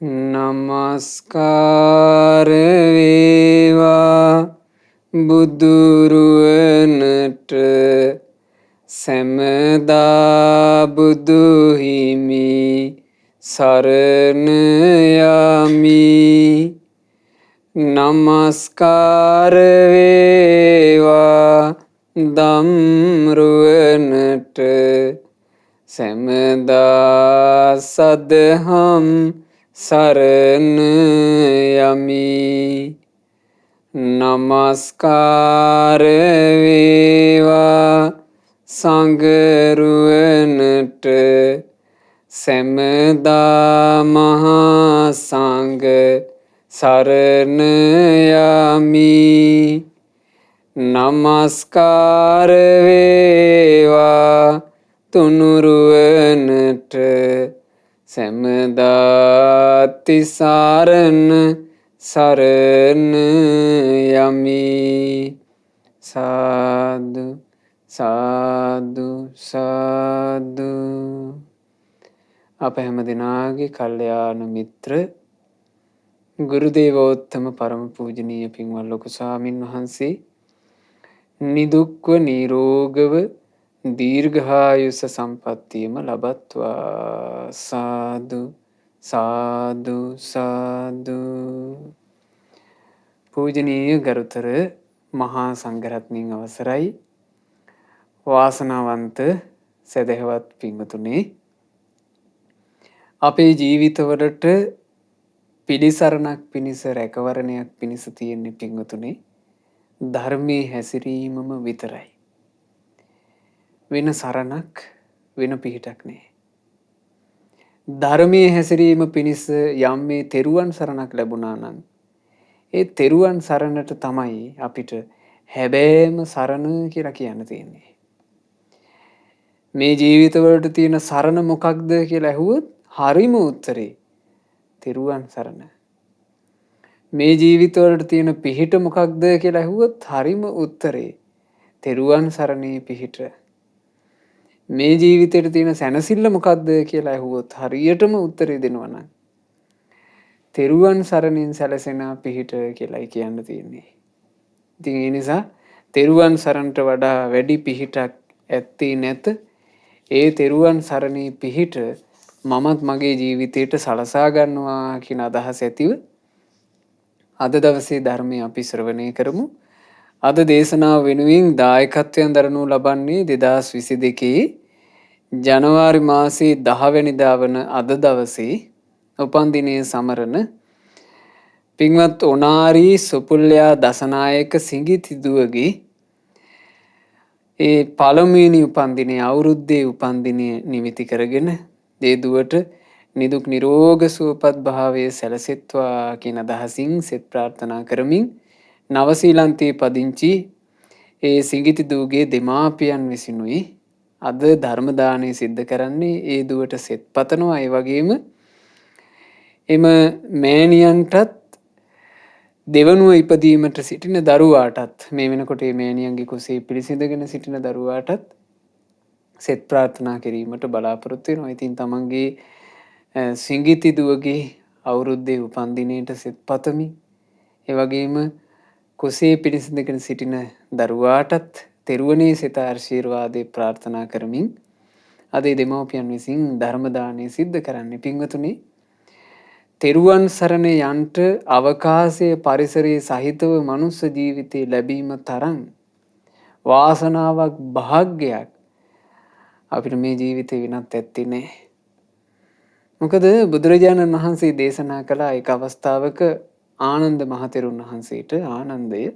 නමස්කාර වේවා බුදුරුවනට සැමදා බුදු හිමි සරණ යමි. නමස්කාර වේවා ධම්රුවනට සැමදා සදහම් සරණ යමි. නමස්කාර වේවා සංඝරුවනට සැමදා මහා සංඝ සරණ යමි. නමස්කාර වේවා තුනුරුවනට සැමදා තිසරණ සරණ යමි. සාදු සාදු සාදු. අප හැම දෙනාගේ කල්යාණ මිත්‍ර ගුරුදේවෝත්තම පරම පූජනීය පින්වත් ලොකු ස්වාමින් වහන්සේ නිදුක්ව නිරෝගව දීර්ඝායුෂ සම්පන්නියම ලබත්වා. සාදු සාදු සාදු. පූජනීය ගරුතර මහා සංඝරත්නයන් අවසරයි. වාසනාවන්ත සදහවත් පින්වතුනි, අපේ ජීවිතවලට පිළිසරණක් පිණිස රැකවරණයක් පිණිස තියෙන පින්වතුනි ධර්මයේ හැසිරීමම විතරයි. වෙන සරණක් වෙන පිහිටක් නෑ. ධර්මයේ හැසිරීම පිණිස යම් මේ තෙරුවන් සරණක් ලැබුණා නම් ඒ තෙරුවන් සරණට තමයි අපිට හැබෑම සරණ කියලා කියන්න තියෙන්නේ. මේ ජීවිතවලට තියෙන සරණ මොකක්ද කියලා ඇහුවොත් හරිම උත්තරේ තෙරුවන් සරණ. මේ ජීවිතවලට තියෙන පිහිට මොකක්ද කියලා ඇහුවොත් හරිම උත්තරේ තෙරුවන් සරණේ පිහිට. මේ ජීවිතේට තියෙන සැනසෙල්ල මොකක්ද කියලා ඇහුවොත් හරියටම උත්තරේ දෙනවා නම් තෙරුවන් සරණින් සැලසෙන පිහිට කියලායි කියන්න තියෙන්නේ. ඉතින් ඒ නිසා තෙරුවන් සරණට වඩා වැඩි පිහිටක් ඇත්තේ නැත. ඒ තෙරුවන් සරණේ පිහිට මමත් මගේ ජීවිතයට සලසා ගන්නවා කියන අදහස ඇතිව අද දවසේ ධර්මය අපි ශ්‍රවණය කරමු. අද දේශනාව වෙනුවෙන් දායකත්වයෙන් දරනු ලබන්නේ 2022 ජනවාරි මාසයේ 10 වෙනිදා වන අද දවසේ උපන්දිනය සමරන පින්වත් ඔනාරි සුපුල්යා දසනායක සිඟිතිදුවගේ ඒ පළමුවෙනි උපන්දිනය අවුරුද්දේ උපන්දිනය නිමිති කරගෙන ඒ දුවට නිදුක් නිරෝග සුවපත් භාවය සැලසෙත්වා කියන අදහසින් සෙත් ප්‍රාර්ථනා කරමින් නවසීලන්තයේ පදිංචි ඒ සිඟිතිදුවගේ දෙමාපියන් විසිනුයි අද ධර්ම දානය සිද්ධ කරන්නේ. ඒ දුවට සෙත් පතනවා. ඒ වගේම එම මෑණියන්ටත් දෙවනුව ඉපදීමට සිටින දරුවාටත් මේ වෙනකොට මේ මෑණියන්ගේ කුසේ පිළිසිඳගෙන සිටින දරුවාටත් සෙත් ප්‍රාර්ථනා කිරීමට බලාපොරොත්තු වෙනවා. ඉතින් තමන්ගේ සිඟිතිදුවගේ අවුරුද්දේ උපන්දිනයට සෙත් පතමි. ඒ වගේම කුසේ පිළිසිඳගෙන සිටින දරුවාටත් තෙරුවනේ සිත ආශිර්වාදේ ප්‍රාර්ථනා කරමින් අද දෙමව්පියන් විසින් ධර්ම දානය සිද්ධ කරන්නේ. පින්වතුනි, තෙරුවන් සරණ යන්ට අවකාශය පරිසරයේ සහිතව මනුස්ස ජීවිතේ ලැබීම තරම් වාසනාවක් භාග්‍යයක් අපිට මේ ජීවිතේ විනත් ඇත්තේ නෑ. මොකද බුදුරජාණන් වහන්සේ දේශනා කළ එක අවස්ථාවක ආනන්ද මහතෙරුන් වහන්සේට, ආනන්දය,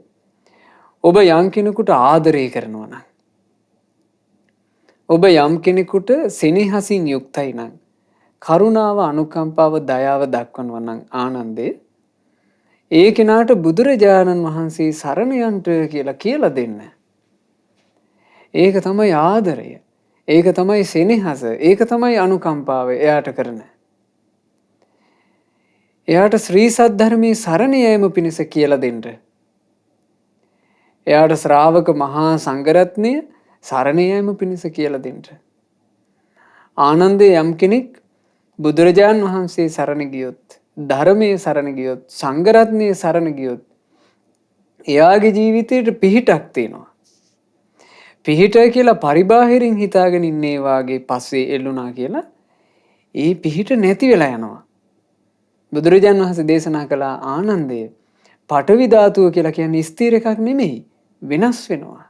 ඔබ යම් කෙනෙකුට ආදරය කරනවා නම්, ඔබ යම් කෙනෙකුට සෙනෙහසින් යුක්තයි නම්, කරුණාව අනුකම්පාව දයාව දක්වනවා නම් ආනන්දේ ඒ කෙනාට බුදුරජාණන් වහන්සේ සරණ යන්ට කියලා දෙන්න. ඒක තමයි ආදරය. ඒක තමයි සෙනෙහස. ඒක තමයි අනුකම්පාව එයාට කරන. එයාට ශ්‍රී සද්ධර්මයේ සරණ යෑම පිණිස කියලා දෙන්න. එයාට ශ්‍රාවක මහා සංඝරත්නය සරණ යෑම පිණිස කියලා දෙන්න. ආනන්දේ යම් කෙනෙක් බුදුරජාණන් වහන්සේ සරණ ගියොත් ධර්මයේ සරණ ගියොත්, සංඝ රත්නයේ සරණ ගියොත් එයාගේ ජීවිතේට පිහිටක් තියෙනවා. පිහිට කියලා පරිබාහිරින් හිතාගෙන ඉන්නේ වාගේ පස්සේ එල්ලුණා කියලා ඒ පිහිට නැති වෙලා යනවා. බුදුරජාණන් වහන්සේ දේශනා කළ ආනන්දය පඨවි ධාතුව කියලා කියන්නේ ස්ථිර එකක් නෙමෙයි, වෙනස් වෙනවා.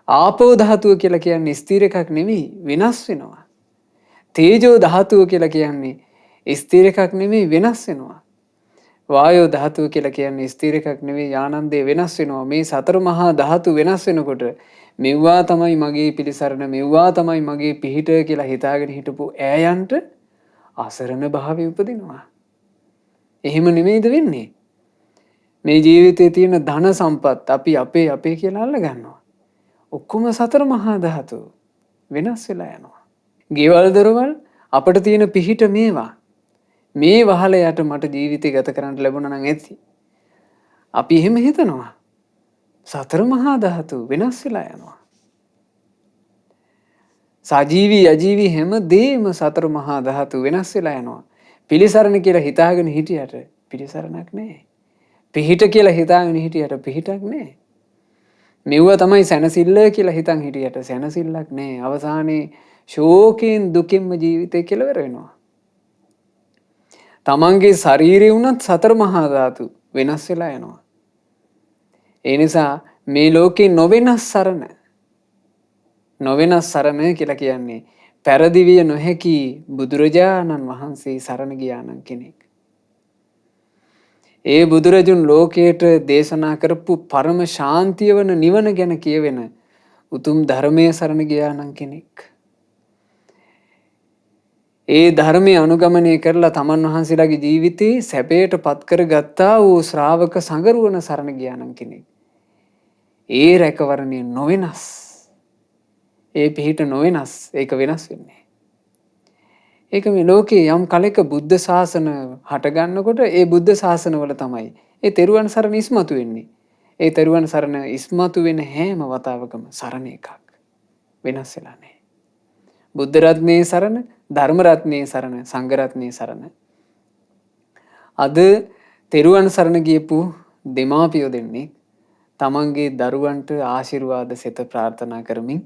ආපෝ ධාතුව කියලා කියන්නේ ස්ථිර එකක් නෙමෙයි, වෙනස් වෙනවා. තේජෝ ධාතුව කියලා කියන්නේ ස්ථිර එකක් නෙමෙයි, වෙනස් වෙනවා. වායෝ ධාතුව කියලා කියන්නේ ස්ථිර එකක් නෙමෙයි, ආනන්දේ වෙනස් වෙනවා. මේ සතර මහා ධාතු වෙනස් වෙනකොට මෙව්වා තමයි මගේ පිළිසරණ, මෙව්වා තමයි මගේ පිහිට කියලා හිතාගෙන හිටපු ඈයන්ට අසරණ භාවය උපදිනවා. එහෙම නෙමෙයිද වෙන්නේ? මේ ජීවිතයේ තියෙන ධන සම්පත් අපි අපේ කියලා අල්ල ගන්නවා. ඔක්කොම සතර මහා ධාතු වෙනස් වෙලා යනවා. ගෙවල් දොරවල් අපිට තියෙන පිහිට මේවා. මේ වහලයට මට ජීවිතය ගත කරන්න ලැබුණා නම් ඇති. අපි එහෙම හිතනවා. සතර මහා ධාතු වෙනස් වෙලා යනවා. සජීවී අජීවී හැම දෙයක්ම සතර මහා ධාතු වෙනස් වෙලා යනවා. පිළිසරණ කියලා හිතාගෙන හිටියට පිළිසරණක් නැහැ. පිහිට කියලා හිතාගෙන හිටියට පිහිටක් නැහැ. මෙව්ව තමයි සැනසෙල්ල කියලා හිතන් හිටියට සැනසෙල්ලක් නැහැ. අවසානයේ ශෝකයෙන් දුකින්ම ජීවිතේ කෙලවර වෙනවා. තමන්ගේ ශරීරය වුණත් සතර මහා ධාතු වෙනස් වෙලා යනවා. ඒ නිසා මේ ලෝකේ නොවෙනස් සරණ කියලා කියන්නේ පෙරදිවිය නොහැකි බුදුරජාණන් වහන්සේ සරණ ගියා නම් කෙනෙක්. ඒ බුදුරජුන් ලෝකයට දේශනා කරපු පරම ශාන්තිය වන නිවන ගැන කියවෙන උතුම් ධර්මයේ සරණ ගියා නම් කෙනෙක්. ඒ ධර්මයේ අනුගමනය කරලා තමන් වහන්සේලාගේ ජීවිතේ සැපයට පත් කරගත්තා වූ ශ්‍රාවක සංගරුවන සරණ ගියා නම් කෙනෙක්. ඒ රැකවරණය නොවෙනස්. ඒ පිහිට නොවෙනස්. ඒක වෙනස් වෙන්නේ. ඒක මේ ලෝකේ යම් කලෙක බුද්ධ ශාසන හට ගන්නකොට ඒ බුද්ධ ශාසනවල තමයි ඒ තෙරුවන් සරණ ඉස්මතු වෙන්නේ. ඒ තෙරුවන් සරණ ඉස්මතු වෙන හැම වතාවකම සරණ එකක්. වෙනස් වෙලා නැහැ. බුද්ධ රත්නයේ සරණ, ධර්ම රත්නයේ සරණ, සංඝ රත්නයේ සරණ. අද තෙරුවන් සරණ ගියපු දෙමාපියෝ දෙන්නේ තමන්ගේ දරුවන්ට ආශිර්වාද සෙත ප්‍රාර්ථනා කරමින්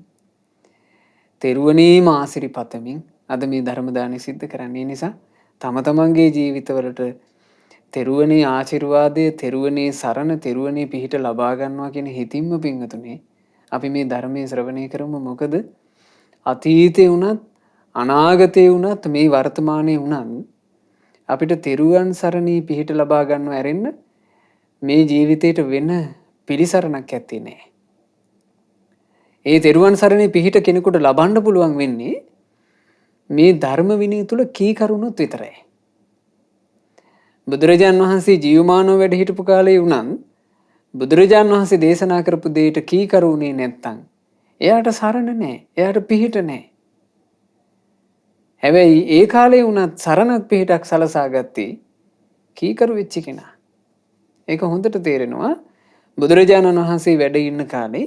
තෙරුවනේම ආශිර්වාදපතමින් අද මේ ධර්ම දානය සිද්ධ කරන්නේ. නිසා තම තමන්ගේ ජීවිතවලට තෙරුවනේ ආශිර්වාදයේ, තෙරුවනේ සරණ, තෙරුවනේ පිහිට ලබා ගන්නවා කියන හිතින්ම පින්වතුනි අපි මේ ධර්මයේ ශ්‍රවණය කරමු. මොකද අතීතේ වුණත් අනාගතේ වුණත් මේ වර්තමානයේ වුණත් අපිට තෙරුවන් සරණී පිහිට ලබා ගන්නව ඇරෙන්න මේ ජීවිතේට වෙන පිළිසරණක් ඇත්තේ නැහැ. ඒ තෙරුවන් සරණේ පිහිට කෙනෙකුට ලබන්න පුළුවන් වෙන්නේ මේ ධර්ම විනය තුල කීකරුණොත් විතරයි. බුදුරජාන් වහන්සේ ජීවමානව වැඩ හිටපු කාලේ වුණත් බුදුරජාන් වහන්සේ දේශනා කරපු දෙයට කීකරුුනේ නැත්තම් එයාට සරණ නැහැ, එයාට පිහිට නැහැ. හැබැයි ඒ කාලේ වුණත් සරණක් පිහිටක් සලසා ගත්තේ කීකරු වෙච්ච කෙනා. ඒක හොඳට තේරෙනවා. බුදුරජාණන් වහන්සේ වැඩ ඉන්න කාලේ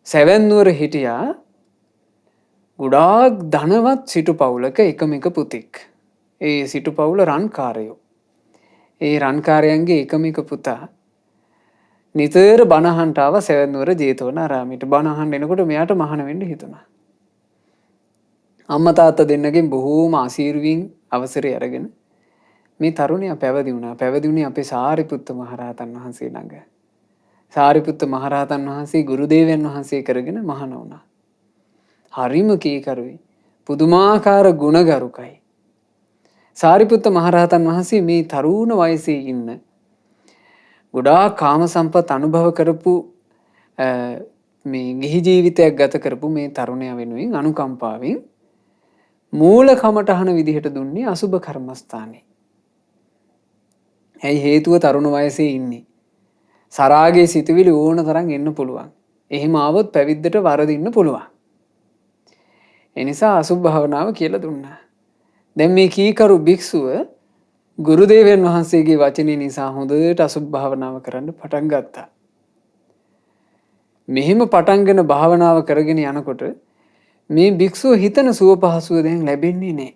සැවැන් නුවර හිටියා ගොඩාක් ධනවත් සිටු පවුලක එකම එක පුතෙක්. ඒ සිටු පවුල රන්කාරයෝ. ඒ රන්කාරයන්ගේ එකම එක පුතා නිතර බණ අහන්න ආව සැවැන් නුවර ජේතවනාරාමයට. බණ අහන්න එනකොට මෙයාට මහාන වෙන්න හිතුණා. අම්මා තාත්තා දෙන්නගෙන් බොහෝම ආශිර්වාදයෙන් අවසරය අරගෙන මේ තරුණයා පැවිදි වුණා. පැවිදි වුණේ අපේ සාරිපුත්ත මහරහතන් වහන්සේ ළඟ. සාරිපුත්ත මහරහතන් වහන්සේ ගුරුදේවයන් වහන්සේ කරගෙන මහාන වුණා. හරිම කීකරුයි. පුදුමාකාර ගුණගරුකයි. සාරිපුත්ත මහරහතන් වහන්සේ මේ තරුණ වයසේ ඉන්න ගොඩාක් කාම සම්පත් අනුභව කරපු මේ ගිහි ජීවිතයක් ගත කරපු මේ තරුණයා වෙනුවෙන් අනුකම්පාවෙන් මූල කමටහන විදිහට දුන්නේ අසුබ කර්මස්ථානේ. ඇයි හේතුව තරුණ වයසේ ඉන්නේ. සරාගේ සිතුවිලි ඕන තරම් එන්න පුළුවන්. එහෙම ආවොත් පැවිද්දට වරදින්න පුළුවන්. ඒ නිසා අසුබ භාවනාව කියලා දුන්නා. දැන් මේ කීකරු භික්ෂුව ගුරුදේවයන් වහන්සේගේ වචනේ නිසා හොඳට අසුබ භාවනාව කරන්න පටන් ගත්තා. මෙහෙම පටන්ගෙන භාවනාව කරගෙන යනකොට මේ භික්ෂුව හිතන සුව පහසුව දැන් ලැබෙන්නේ නැහැ.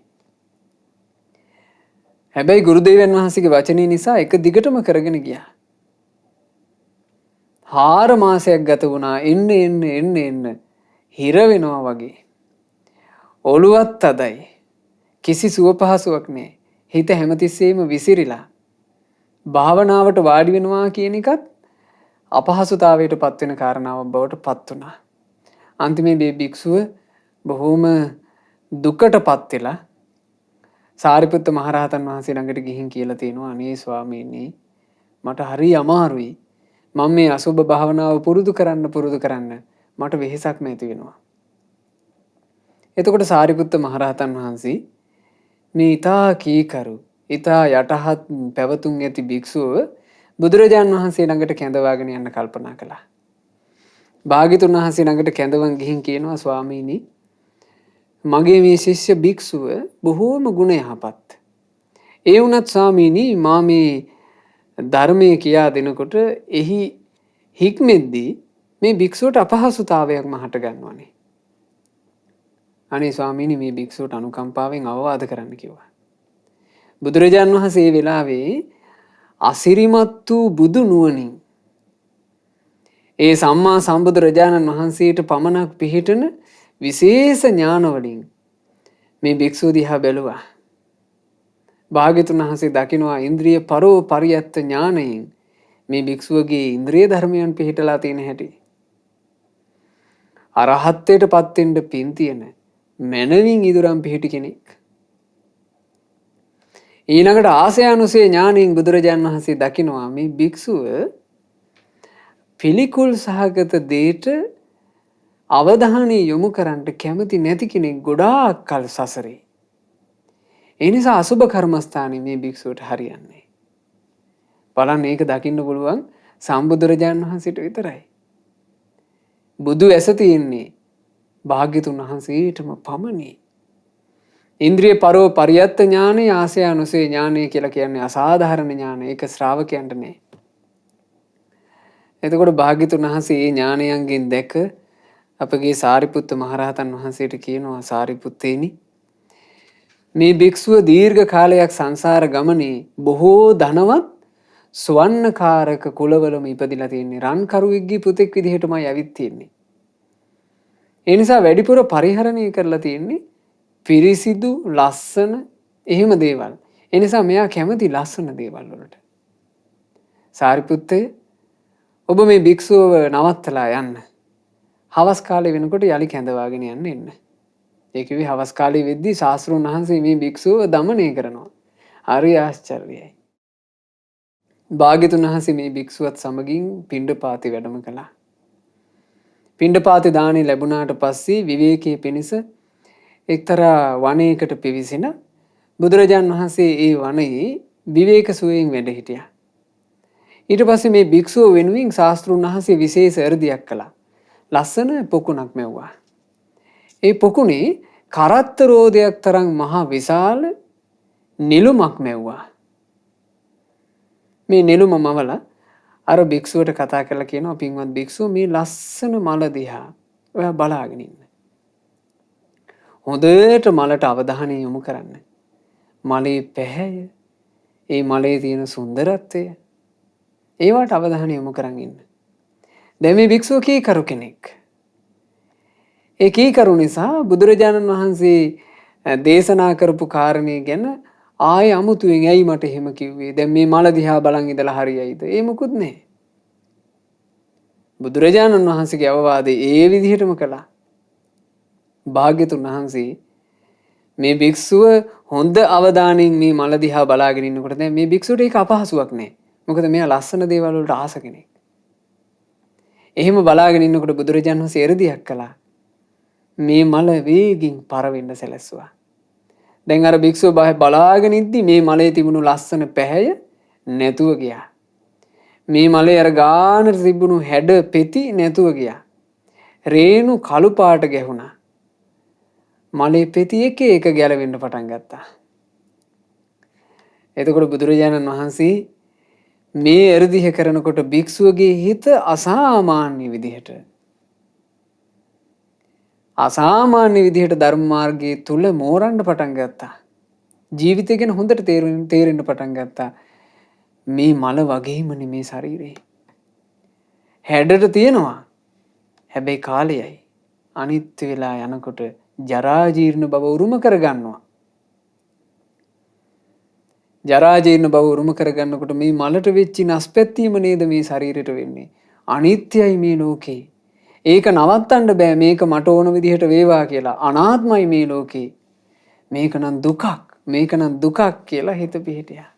හැබැයි ගුරුදේවයන් වහන්සේගේ වචනේ නිසා එක දිගටම කරගෙන ගියා. 4 මාසයක් ගත වුණා. එන්න හිර වෙනවා වගේ. ඔළුවත් අදයි. කිසි සුව පහසුවක් නැහැ. හිත හැමතිස්සෙම විසිරිලා. භාවනාවට වාඩි වෙනවා කියන එකත් අපහසුතාවයට පත්වෙන කාරණාවක් බවට පත් වුණා. අන්තිමේ මේ භික්ෂුව බොහොම දුකට පත් වෙලා සාරිපුත්ත මහරහතන් වහන්සේ ළඟට ගිහින් කියලා තියෙනවා අනේ ස්වාමීනි මට හරි අමාරුයි. මම මේ අසුබ භාවනාව පුරුදු කරන්න මට වෙහෙසක් නැති වෙනවා. එතකොට සාරිපුත්ත මහරහතන් වහන්සේ මේ ඊතා කීකරු ඊතා යටහත් පැවතුම් ඇති භික්ෂුව බුදුරජාන් වහන්සේ ළඟට කැඳවාගෙන යන්න කල්පනා කළා. භාග්‍යතුන් වහන්සේ ළඟට කැඳවන් ගිහින් කියනවා ස්වාමීනි මගේ මේ ශිෂ්‍ය භික්ෂුව බොහෝම ගුණ යහපත්. ඒ වුණත් ස්වාමීනි මා මේ ධර්මයේ කියා දෙනකොට එහි හික්මෙද්දී මේ භික්ෂුවට අපහසුතාවයක් මහට ගන්නවනේ. අනේ ස්වාමීනි මේ භික්ෂුවට අනුකම්පාවෙන් අවවාද කරන්න කිව්වා. බුදුරජාන් වහන්සේ ඒ වෙලාවේ අසිරිමත් වූ බුදු නුවණින් ඒ සම්මා සම්බුදුරජාණන් වහන්සේට පමණක් පිහිටන විශේෂ ඥාන වලින් මේ භික්ෂුව දිහා බැලුවා. භාග්‍යතුන් වහන්සේ දකිනවා ඉන්ද්‍රිය පරෝ පරියත්ත ඥානයෙන් මේ භික්ෂුවගේ ඉන්ද්‍රිය ධර්මයන් පිහිටලා තියෙන හැටි. අරහත්ත්වයට පත් වෙන්න පින් තියෙන මනවින් ඉදුරම් පිහිටි කෙනෙක්. ඊළඟට ආසයානුසේ ඥානයෙන් බුදුරජාන් වහන්සේ දකිනවා මේ භික්ෂුව පිළිකුල් සහගත දේට අවධානය යොමු කරන්න කැමති නැති කෙනෙක් ගොඩාක් කල් සසරේ. ඒ නිසා අසුබ කර්මස්ථානයේ මේ භික්ෂුවට හරියන්නේ. බලන්න මේක දකින්න පුළුවන් සම්බුදුරජාණන් වහන්සේට විතරයි. බුදු ඇස තියෙන්නේ භාග්‍යතුන් වහන්සේටම පමණි. ඉන්ද්‍රිය පරෝ පරියත්ත ඥානෙ ආසය අනුසේ ඥානය කියලා කියන්නේ අසාධාරණ ඥාන. ඒක ශ්‍රාවකයන්ට නෑ. එතකොට භාග්‍යතුන් වහන්සේ මේ ඥානයන්ගෙන් දැක අපගේ සාරිපුත්ත මහරහතන් වහන්සේට කියනවා සාරිපුත්තේනි මේ භික්ෂුව දීර්ඝ කාලයක් සංසාර ගමනේ බොහෝ ධනවත් ස්වර්ණකාරක කුලවලම ඉපදිලා තියෙන්නේ. රන්කරුවෙක්ගේ පුතෙක් විදිහටමයි ඇවිත් තියෙන්නේ. ඒ නිසා වැඩිපුර පරිහරණය කරලා තියෙන්නේ පිරිසිදු ලස්සන එහෙම දේවල්. ඒ නිසා මෙයා කැමති ලස්සන දේවල් වලට. සාරිපුත්තේ ඔබ මේ භික්ෂුව නවත්තලා යන්න. හවස් කාලේ වෙනකොට යලි කැඳවාගෙන යන්න එන්න. ඒ කිව්වේ හවස් කාලේ වෙද්දී ශාස්ත්‍රඥ වහන්සේ මේ භික්ෂුව দমনය කරනවා. හරි ආශ්චර්යයි. භාග්‍යතුන් වහන්සේ මේ භික්ෂුවත් සමගින් පිණ්ඩපාතේ වැඩම කළා. පිණ්ඩපාතේ දාණය ලැබුණාට පස්සේ විවේකයේ පිණිස එක්තරා වනයේකට පිවිසෙන බුදුරජාන් වහන්සේ ඒ වනයේ විවේක සුවයෙන් වැඩ හිටියා. ඊට පස්සේ මේ භික්ෂුව වෙනුවෙන් ශාස්ත්‍රඥ වහන්සේ විශේෂ එර්දියක් කළා. ලස්සන පොකුණක් මැව්වා. ඒ පොකුණේ කරත්ත රෝදයක් තරම් මහා විශාල නිලුමක් මැව්වා. මේ නිලුම මවලා අර භික්ෂුවට කතා කරලා කියනවා පින්වත් භික්ෂුව මේ ලස්සන මල දිහා ඔයා බලාගෙන ඉන්න. හොඳට මලට අවධානය යොමු කරන්න. මලේ පැහැය, ඒ මලේ තියෙන සුන්දරත්වය ඒවට අවධානය යොමු කරන් ඉන්න. දැන් මේ භික්ෂුව කීකරු කෙනෙක්. ඒ කීකරු නිසා බුදුරජාණන් වහන්සේ දේශනා කරපු කාරණේ ගැන ආයේ අමුතුවෙන් ඇයි මට එහෙම කිව්වේ? දැන් මේ මල දිහා බලන් ඉඳලා හරියයිද? ඒ මොකුත් නැහැ. බුදුරජාණන් වහන්සේගේ අවවාදේ ඒ විදිහටම කළා. භාග්‍යතුන් වහන්සේ මේ භික්ෂුව හොඳ අවධානයෙන් මේ මල දිහා බලාගෙන ඉන්නකොට දැන් මේ භික්ෂුවට ඒක අපහසුයක් නැහැ. මොකද මෙයා ලස්සන දේවල් වලට ආස කෙනෙක්. එහෙම බලාගෙන ඉන්නකොට බුදුරජාණන් වහන්සේ එරදියක් කළා. මේ මල වේගින් පරවෙන්න සැලැස්සුවා. දැන් අර භික්ෂුව බලාගෙන ඉද්දි මේ මලේ තිබුණු ලස්සන පැහැය නැතුව ගියා. මේ මලේ අර ගානට තිබුණු හැඩ පෙති නැතුව ගියා. රේණු කළු පාට ගැහුණා. මලේ පෙති එක ගැලවෙන්න පටන් ගත්තා. එතකොට බුදුරජාණන් වහන්සේ මේ එර්දිහ කරනකොට භික්ෂුවගේ හිත අසාමාන්‍ය විදිහට ධර්ම මාර්ගයේ තුල මෝරන්න පටන් ගත්තා. ජීවිතය ගැන හොඳට තේරෙන්න පටන් ගත්තා. මේ මල වගේමනේ මේ ශරීරේ. හැඩට තියෙනවා. හැබැයි කාලයයි. අනිත්‍ය වෙලා යනකොට ජරා ජීර්ණ බව උරුම කරගන්නවා. ජරා ජීර්ණ බව උරුම කරගන්නකොට මේ මලට වෙච්චි නස්පැත්තීම නේද මේ ශරීරයට වෙන්නේ. අනිත්‍යයි මේ ලෝකේ. ඒක නවත්තන්න බෑ මේක මට ඕන විදිහට වේවා කියලා. අනාත්මයි මේ ලෝකේ. මේක නම් දුකක්. මේක නම් දුකක් කියලා හිත පිහිටියා.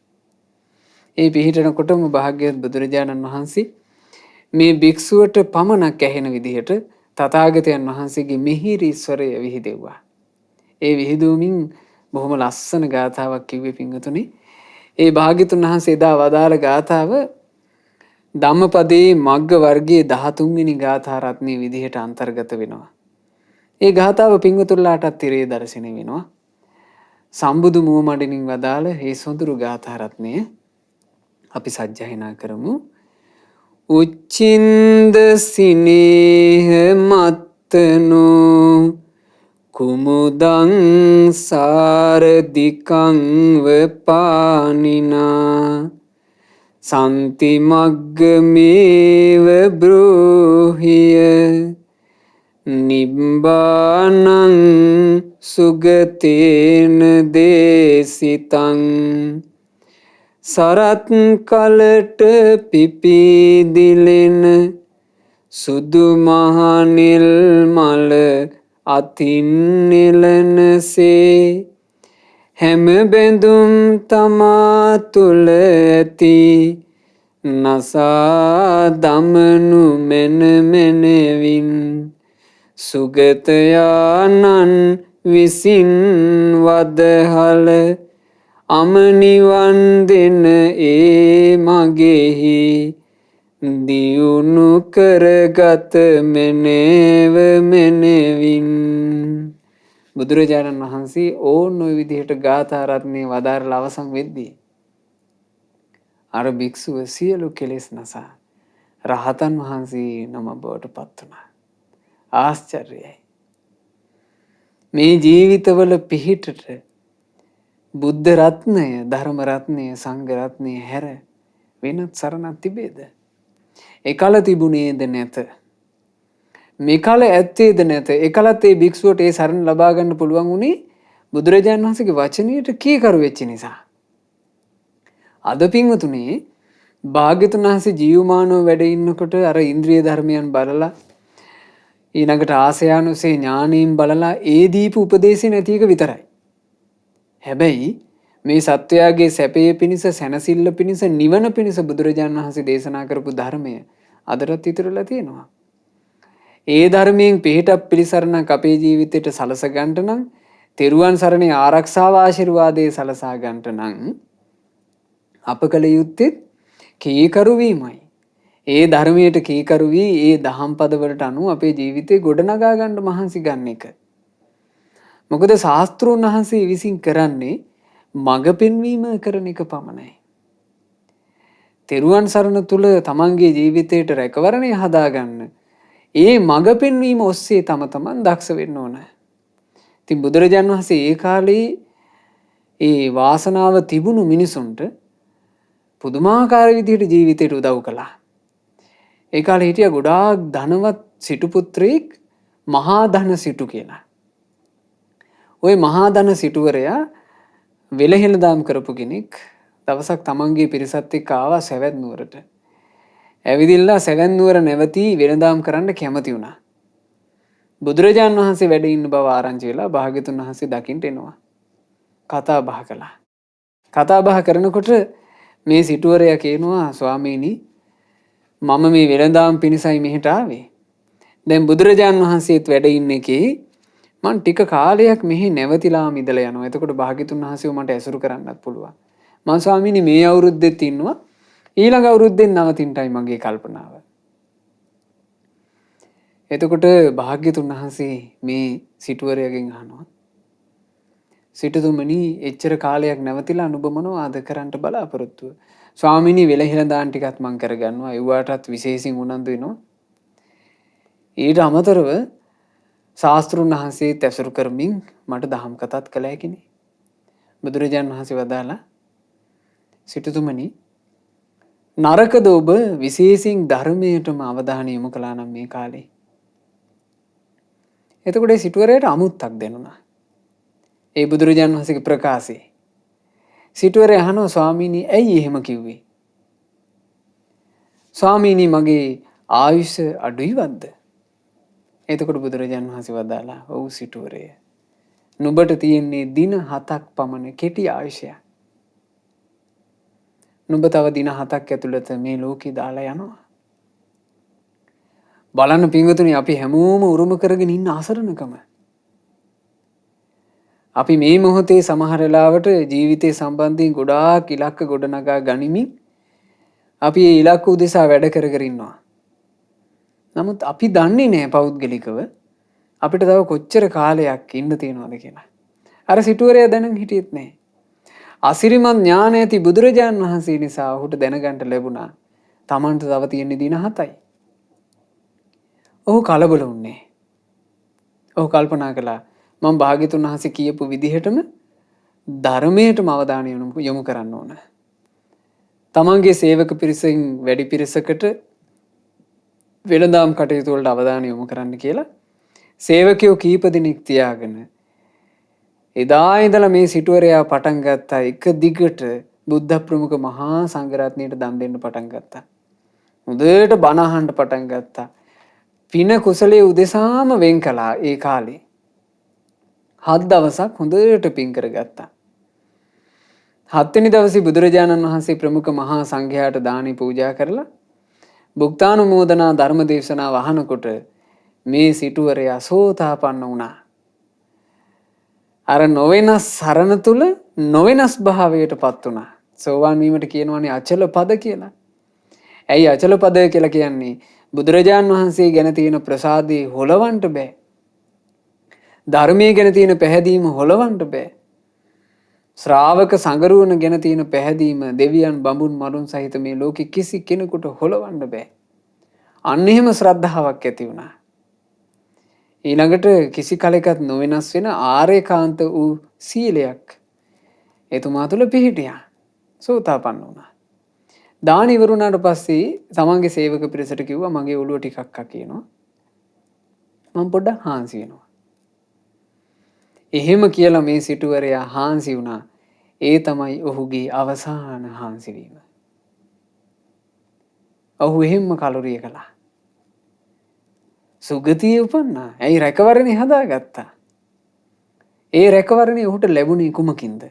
ඒ පිහිටනකොටම භාග්‍යවත් බුදුරජාණන් වහන්සේ මේ භික්ෂුවට පමණක් ඇහෙන විදිහට තථාගතයන් වහන්සේගේ මිහිරි ස්වරය විහිදෙව්වා. ඒ විහිදුවමින් බොහොම ලස්සන ගාථාවක් කිව්වේ පින්වතුනි. ඒ භාග්‍යතුන් වහන්සේ එදා වදාළ ගාථාව ධම්මපදයේ මග්ග වර්ගයේ 13 වෙනි ගාථා රත්නයේ විදිහට අන්තර්ගත වෙනවා. ඒ ගාථාව පින්වතුන්ලාටත් තිරේ දර්ශනය වෙනවා. සම්බුදු මුවමඩිනින් වදාළ මේ සොඳුරු ගාථා රත්නය අපි සජ්ජායනා කරමු. උච්චින්ද සිනේහ මත්තනෝ කුමුදං සාරදිකං වපානිනා සන්ති මග්ගමේව බ්‍රෝහිය නිබ්බානං සුගතේන දේසිතං සරත් කලට පිපිදිලෙන සුදු මහනිල් මල අතින් නෙලනසේ හැම බැඳුම් තමා තුළ ඇති නසා දමනු මෙන මෙනවින් සුගතයානන් විසින් වදහල අමනිවන් දෙන ඒ මගෙහි දියුණු කරගත මෙනෙව මෙනෙවින්. බුදුරජාණන් වහන්සේ ඕන ඔය විදිහට ගාථා රත්නය වදාරලා අවසන් වෙද්දී අර භික්ෂුව සියලු කෙලෙස් නසා රහතන් වහන්සේ නම බවට පත් වුණා. ආශ්චර්යයි. මේ ජීවිතවල පිහිටට බුද්ධ රත්නය, ධර්ම රත්නය, සංඝ රත්නය හැර වෙනත් සරණක් තිබේද? එකල තිබුණේද නැත. මෙකල ඇත්තේද නැත. එකලත් ඒ භික්ෂුවට ඒ සරණ ලබා ගන්න පුළුවන් වුණේ බුදුරජාණන් වහන්සේගේ වචනයට කීකරු වෙච්ච නිසා. අද පින්වතුනේ භාග්‍යතුන් වහන්සේ ජීවමානව වැඩ ඉන්නකොට අර ඉන්ද්‍රිය ධර්මයන් බලලා ඊළඟට ආසයානුසේ ඥානීන් බලලා ඒ දීපු උපදේශය නැති එක විතරයි. හැබැයි මේ සත්වයාගේ සැපේ පිණිස සැනසෙල්ල පිණිස නිවන පිණිස බුදුරජාණන් වහන්සේ දේශනා කරපු ධර්මය අදටත් ඉතුරුලා තියෙනවා. ඒ ධර්මයෙන් පිහිටක් පිළිසරණක් අපේ ජීවිතයට සලස ගන්නට නම් තෙරුවන් සරණේ ආරක්ෂාව ආශිර්වාදයේ සලසා ගන්නට නම් අප කළ යුත්තේ කීකරු වීමයි. ඒ ධර්මයට කීකරු වී ඒ දහම් පදවලට අනුව අපේ ජීවිතේ ගොඩනගා ගන්න මහන්සි ගන්න එක. මොකද ශාස්ත්‍රෝන් වහන්සේ විසින් කරන්නේ මඟ පෙන්වීම කරන එක පමණයි. තෙරුවන් සරණ තුල තමන්ගේ ජීවිතයට රැකවරණය හදාගන්න ඒ මඟ පෙන්වීම ඔස්සේ තමන් දක්ෂ වෙන්න ඕන. ඉතින් බුදුරජාණන් වහන්සේ ඒ කාලේ ඒ වාසනාව තිබුණු මිනිසුන්ට පුදුමාකාර විදිහට ජීවිතයට උදව් කළා. ඒ කාලේ හිටිය ගොඩාක් ධනවත් සිටු පුත්‍රයෙක් මහා ධන සිටු කියලා. ওই මහා ධන සිටුවරයා වෙලහෙළදාම් කරපු කෙනෙක්. දවසක් තමන්ගේ පිරිසත් එක්ක ආවා සවැත් නුවරට. ඇවිදිලා සවැත් නුවර නැවතී වෙළඳාම් කරන්න කැමති වුණා. බුදුරජාණන් වහන්සේ වැඩ ඉන්න බව ආරංචි වෙලා භාග්‍යතුන් වහන්සේ දකින්න එනවා. කතා බහ කළා. කතා බහ කරනකොට මේ සිටුවරයා කියනවා ස්වාමීනි මම මේ වෙළඳාම් පිණිසයි මෙහෙට ආවේ. දැන් බුදුරජාණන් වහන්සේත් වැඩ ඉන්න එකේ මං ටික කාලයක් මෙහි නැවතිලාම ඉඳලා යනවා. එතකොට භාග්‍යතුන් වහන්සේව මට ඇසුරු කරන්නත් පුළුවන්. මං ස්වාමීනි මේ අවුරුද්දෙත් ඉන්නවා. ඊළඟ අවුරුද්දෙන් නවතින්නයි මගේ කල්පනාව. එතකොට භාග්‍යතුන් වහන්සේ මේ සිටුවරයාගෙන් අහනවා. සිටුතුමනි එච්චර කාලයක් නැවතිලා නුඹ මොනවද කරන්න බලාපොරොත්තුව? ස්වාමීනි වෙලහෙළදාන් ටිකත් මං කරගන්නවා. ඒවටත් විශේෂයෙන් උනන්දු වෙනවා. ඊට අමතරව ශාස්ත්‍රුන් වහන්සේත් ඇසුරු කරමින් මට දහම් කතාත් කළ හැකිනේ. බුදුරජාණන් වහන්සේ වදාලා සිටුතුමනි නරකද ඔබ විශේෂයෙන් ධර්මයටම අවධානය යොමු කළා නම් මේ කාලේ. එතකොට සිටුවරයට අමුත්තක් දෙනුණා. ඒ බුදුරජාණන් වහන්සේගේ ප්‍රකාශේ. සිටුවරය අහනවා ස්වාමීනි ඇයි එහෙම කිව්වේ? ස්වාමීනි මගේ ආයුෂ අඩුයිවත්ද? එතකොට බුදුරජාණන් වහන්සේ වදාලා ඔව් සිටුවරය. නුඹට තියෙන්නේ දින 7ක් පමණ කෙටි ආයුෂයක්. නුඹ තව දින 7ක් ඇතුළත මේ ලෝකේ දාලා යනවා. බලන්න පින්වතුනි අපි හැමෝම උරුම කරගෙන ඉන්න අසරණකම. අපි මේ මොහොතේ සමහර වෙලාවට ජීවිතේ සම්බන්ධයෙන් ගොඩාක් ඉලක්ක ගොඩනගා ගනිමින් අපි ඒ ඉලක්ක උදෙසා වැඩ කර කර ඉන්නවා. නමුත් අපි දන්නේ නැහැ පෞද්ගලිකව අපිට තව කොච්චර කාලයක් ඉන්න තියෙනවද කියලා. අර සිටුවරයා දැනන් හිටියෙත් නැහැ. අසිරිමත් ඥාන ඇති බුදුරජාණන් වහන්සේ නිසා ඔහුට දැනගන්න ලැබුණා තමන්ට තව තියෙන දින 7යි. ඔහු කලබල වුණේ. ඔහු කල්පනා කළා මම භාග්‍යතුන් වහන්සේ කියපු විදිහටම ධර්මයටම අවධානය යොමු කරන්න ඕන. තමන්ගේ සේවක පිරිසෙන් වැඩි පිරිසකට වෙළඳාම් කටයුතු වලට අවධානය යොමු කරන්න කියලා සේවකයෝ කීප දෙනෙක් තියාගෙන එදා ඉඳලා මේ සිටුවරයා පටන් ගත්තා එක දිගට බුද්ධ ප්‍රමුඛ මහා සංඝරත්නයට දන් දෙන්න පටන් ගත්තා. හොඳට බණ අහන්න පටන් ගත්තා. පින කුසලයේ උදෙසාම වෙන් කළා ඒ කාලේ. 7 දවසක් හොඳට පින් කරගත්තා. 7 වෙනි දවසේ බුදුරජාණන් වහන්සේ ප්‍රමුඛ මහා සංඝයාට දානි පූජා කරලා භුක්තානුමෝදනා ධර්ම දේශනාව අහනකොට මේ සිටුවරයා සෝතාපන්න වුණා. අර නොවෙනස් සරණ තුල නොවෙනස් භාවයට පත් වුණා. සෝවාන් වීමට කියනවානේ අචල පද කියලා. ඇයි අචල පද කියලා කියන්නේ? බුදුරජාන් වහන්සේ ගැන තියෙන ප්‍රසාදේ හොලවන්න බෑ. ධර්මයේ ගැන තියෙන පැහැදීම හොලවන්න බෑ. ශ්‍රාවක සංගරුවන ගැන තියෙන පැහැදීම දෙවියන් බඹුන් මරුන් සහිත මේ ලෝකෙ කිසි කෙනෙකුට හොලවන්න බෑ. අන්න එහෙම ශ්‍රද්ධාවක් ඇති වුණා. ඊළඟට කිසි කලෙකත් නොවෙනස් වෙන ආර්යකාන්ත වූ සීලයක් එතුමා තුළ පිහිටියා. සෝතාපන්න වුණා. දාන ඉවරුණාට පස්සේ තමන්ගේ සේවක පිරිසට කිව්වා මගේ ඔළුව ටිකක් අකිනවා. මම පොඩ්ඩක් හාන්සි වෙනවා. එහෙම කියලා මේ සිටුවරයා හාන්සි වුණා. ඒ තමයි ඔහුගේ අවසාන හාන්සි වීම. ඔහු එහෙම්ම කලුරිය කළා. සුගතිය උපන්නා. ඇයි රැකවරණේ හදාගත්තා. ඒ රැකවරණේ ඔහුට ලැබුණේ කුමකින්ද?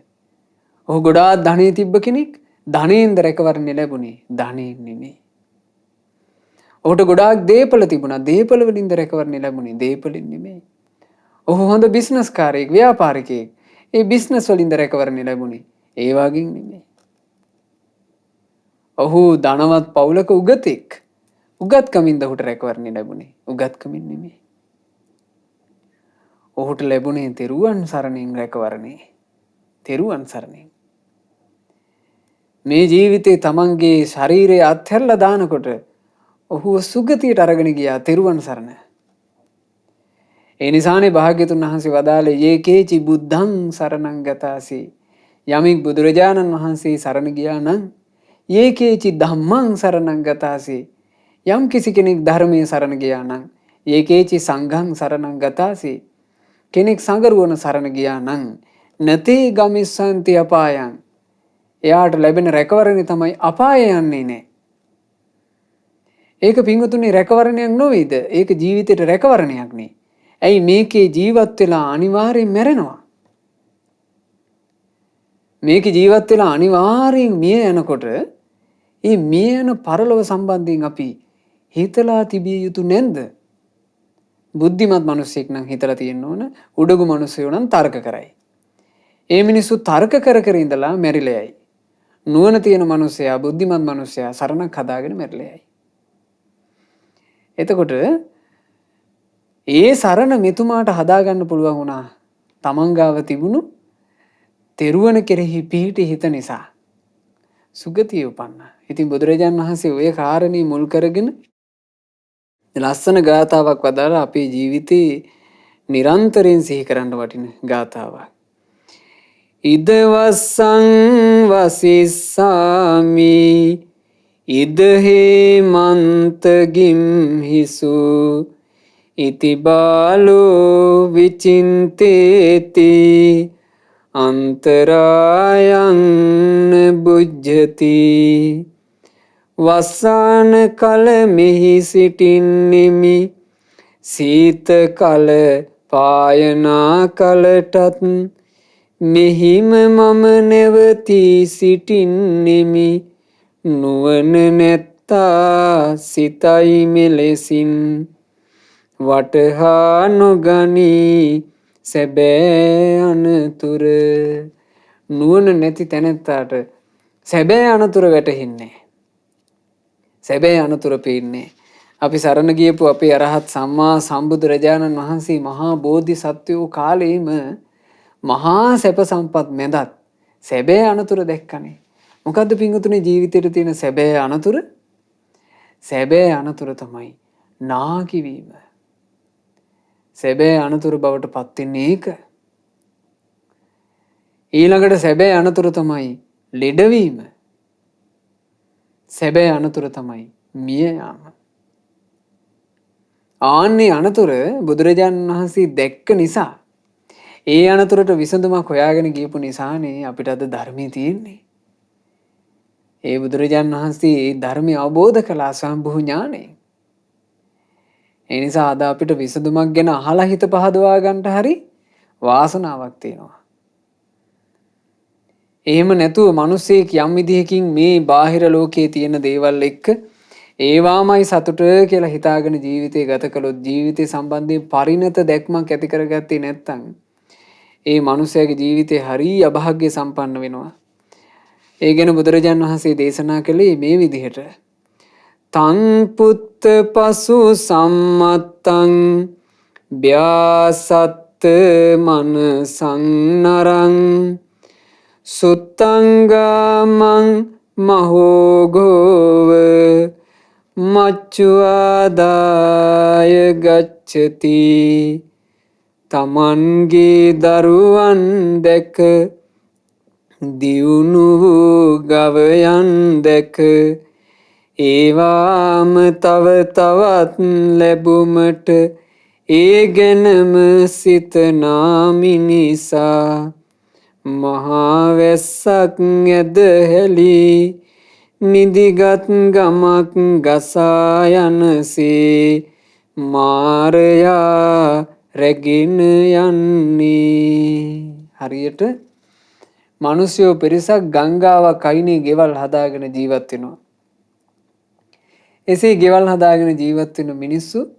ඔහු ගොඩාක් ධනෙ තිබ්බ කෙනෙක්. ධනෙන්ද රැකවරණේ ලැබුණේ? ධනෙන් නෙමෙයි. ඔහුට ගොඩාක් දේපල තිබුණා. දේපල වලින්ද රැකවරණේ ලැබුණේ? දේපලින් නෙමෙයි. ඔහු හොඳ බිස්නස් කාරයෙක්, ව්‍යාපාරිකයෙක්. ඒ බිස්නස් වලින්ද රැකවරණේ ලැබුණේ? ඒ වගේන් නෙමෙයි. ඔහු ධනවත් පවුලක උගතෙක්. උගත්කමින්ද ඔහුට රැකවරණේ ලැබුණේ? උගත්කමින් නෙමෙයි. ඔහුට ලැබුණේ තෙරුවන් සරණින් රැකවරණේ. තෙරුවන් සරණින්. මේ ජීවිතේ තමන්ගේ ශරීරය අත්හැරලා දානකොට ඔහුව සුගතියට අරගෙන ගියා තෙරුවන් සරණ. ඒ නිසානේ භාග්‍යතුන් වහන්සේ වදාළේ යේකේචි බුද්ධං සරණං ගතාසි. යමික් බුදුරජාණන් වහන්සේ සරණ ගියා නම් යේකේචි ධම්මං සරණං ගතාසි. යම් කිසි කෙනෙක් ධර්මයේ සරණ ගියා නම් යේකේචි සංඝං සරණං ගතාසි. කෙනෙක් සංගරුවන සරණ ගියා නම් නතේ ගමිස්සන්ති අපායං. එයාට ලැබෙන රැකවරණේ තමයි අපාය යන්නේ නෑ. ඒක පින්වතුනි රැකවරණයක් නොවේද? ඒක ජීවිතේට රැකවරණයක් නේ. ඇයි මේකේ ජීවත් වෙලා අනිවාර්යෙන් මැරෙනවා. මේකේ ජීවත් වෙලා අනිවාර්යෙන් මිය යනකොට මේ මිය යන පරලොව සම්බන්ධයෙන් අපි හිතලා තිබිය යුතු නැද්ද? බුද්ධිමත් මිනිස්සෙක් නම් හිතලා තියෙන්න ඕන. උඩගු මිනිස්සයෝ නම් තර්ක කරයි. ඒ මිනිස්සු තර්ක කර කර ඉඳලා මැරිලා යයි. නුවණ තියෙන මිනිස්සයා බුද්ධිමත් මිනිස්සයා සරණක් හදාගෙන මැරිලා යයි. එතකොට ඒ සරණ මෙතුමාට හදාගන්න පුළුවන් වුණා තමන් ගාව තිබුණු තෙරුවන කෙරෙහි පිහිටි හිත නිසා. සුගතිය උපන්නා. ඉතින් බුදුරජාණන් වහන්සේ ওই කාරණේ මුල් කරගෙන ලස්සන ගාථාවක් වදාලා අපේ ජීවිතේ නිරන්තරයෙන් සිහි කරන්න වටින ගාථාවක්. ඉදවස්සං වසිස්සාමි ඉදහේමන්තගිම්හිසු ඉතිබාලෝ විචින්තේති අන්තරායං බුජ්ජති. වස්සාන කල මෙහි සිටින්නෙමි සීත කල පායනා කලටත් මෙහිම මම නැවතී සිටින්නෙමි නුවණ නැත්තා සිතයි මෙලෙසින් වටහා නොගනී සැබෑ අනතුර. නුවණ නැති තැනැත්තාට සැබෑ අනතුර වැටහෙන්නේ. සැබෑ අනතුර පේන්නේ. අපි සරණ ගියපු අපේ අරහත් සම්මා සම්බුදුරජාණන් වහන්සේ මහා බෝධිසත්වයෝ කාලේම මහා සැප සම්පත් මැදත් සැබෑ අනතුර දැක්කනේ. මොකද්ද පින්වතුනි ජීවිතේට තියෙන සැබෑ අනතුර? සැබෑ අනතුර තමයි නාකි වීම. සැබෑ අනතුර බවට පත් වෙන්නේ ඒක. ඊළඟට සැබෑ අනතුර තමයි ලෙඩවීම. සැබෑ අනතුර තමයි මිය යාම. ආන්නේ අනතුර බුදුරජාණන් වහන්සේ දැක්ක නිසා ඒ අනතුරට විසඳුමක් හොයාගෙන ගියපු නිසානේ අපිට අද ධර්මයේ තියෙන්නේ. ඒ බුදුරජාණන් වහන්සේ ඒ ධර්මය අවබෝධ කළා සම්බුහු ඥාණයෙන්. ඒ නිසා අද අපිට විසඳුමක් ගැන අහලා හිත පහදවා ගන්නට හරි වාසනාවක් තියෙනවා. එහෙම නැතුව මිනිස්සෙක් යම් විදිහකින් මේ බාහිර ලෝකයේ තියෙන දේවල් එක්ක ඒවාමයි සතුට කියලා හිතාගෙන ජීවිතය ගත කළොත් ජීවිතය සම්බන්ධයෙන් පරිණත දැක්මක් ඇති කරගත්තේ නැත්නම් ඒ මිනිසයාගේ ජීවිතේ හරිය අභාග්‍ය සම්පන්න වෙනවා. ඒ ගැන බුදුරජාන් වහන්සේ දේශනා කළේ මේ විදිහට. තං පුත්ත පසු සම්මත්තං ව්‍යාසත්ත මනසං නරං සුත්තංගාමං මහෝඝෝව මච්චුවාදාය ගච්ඡති. තමන්ගේ දරුවන් දැක දියුණු වූ ගවයන් දැක ඒවාම තව තවත් ලැබුමට ඒ ගැනම සිතනා මිනිසා මහා වැස්සක් ඇද හැලී නිදිගත් ගමක් ගසා යනසේ මාරයා රැගෙන යන්නේ. හරියට මිනිස්සුયો පිරිසක් ගංගාවක් අයිනේ ගෙවල් හදාගෙන ජීවත් වෙනවා. එසේ ගෙවල් හදාගෙන ජීවත් වෙන මිනිස්සු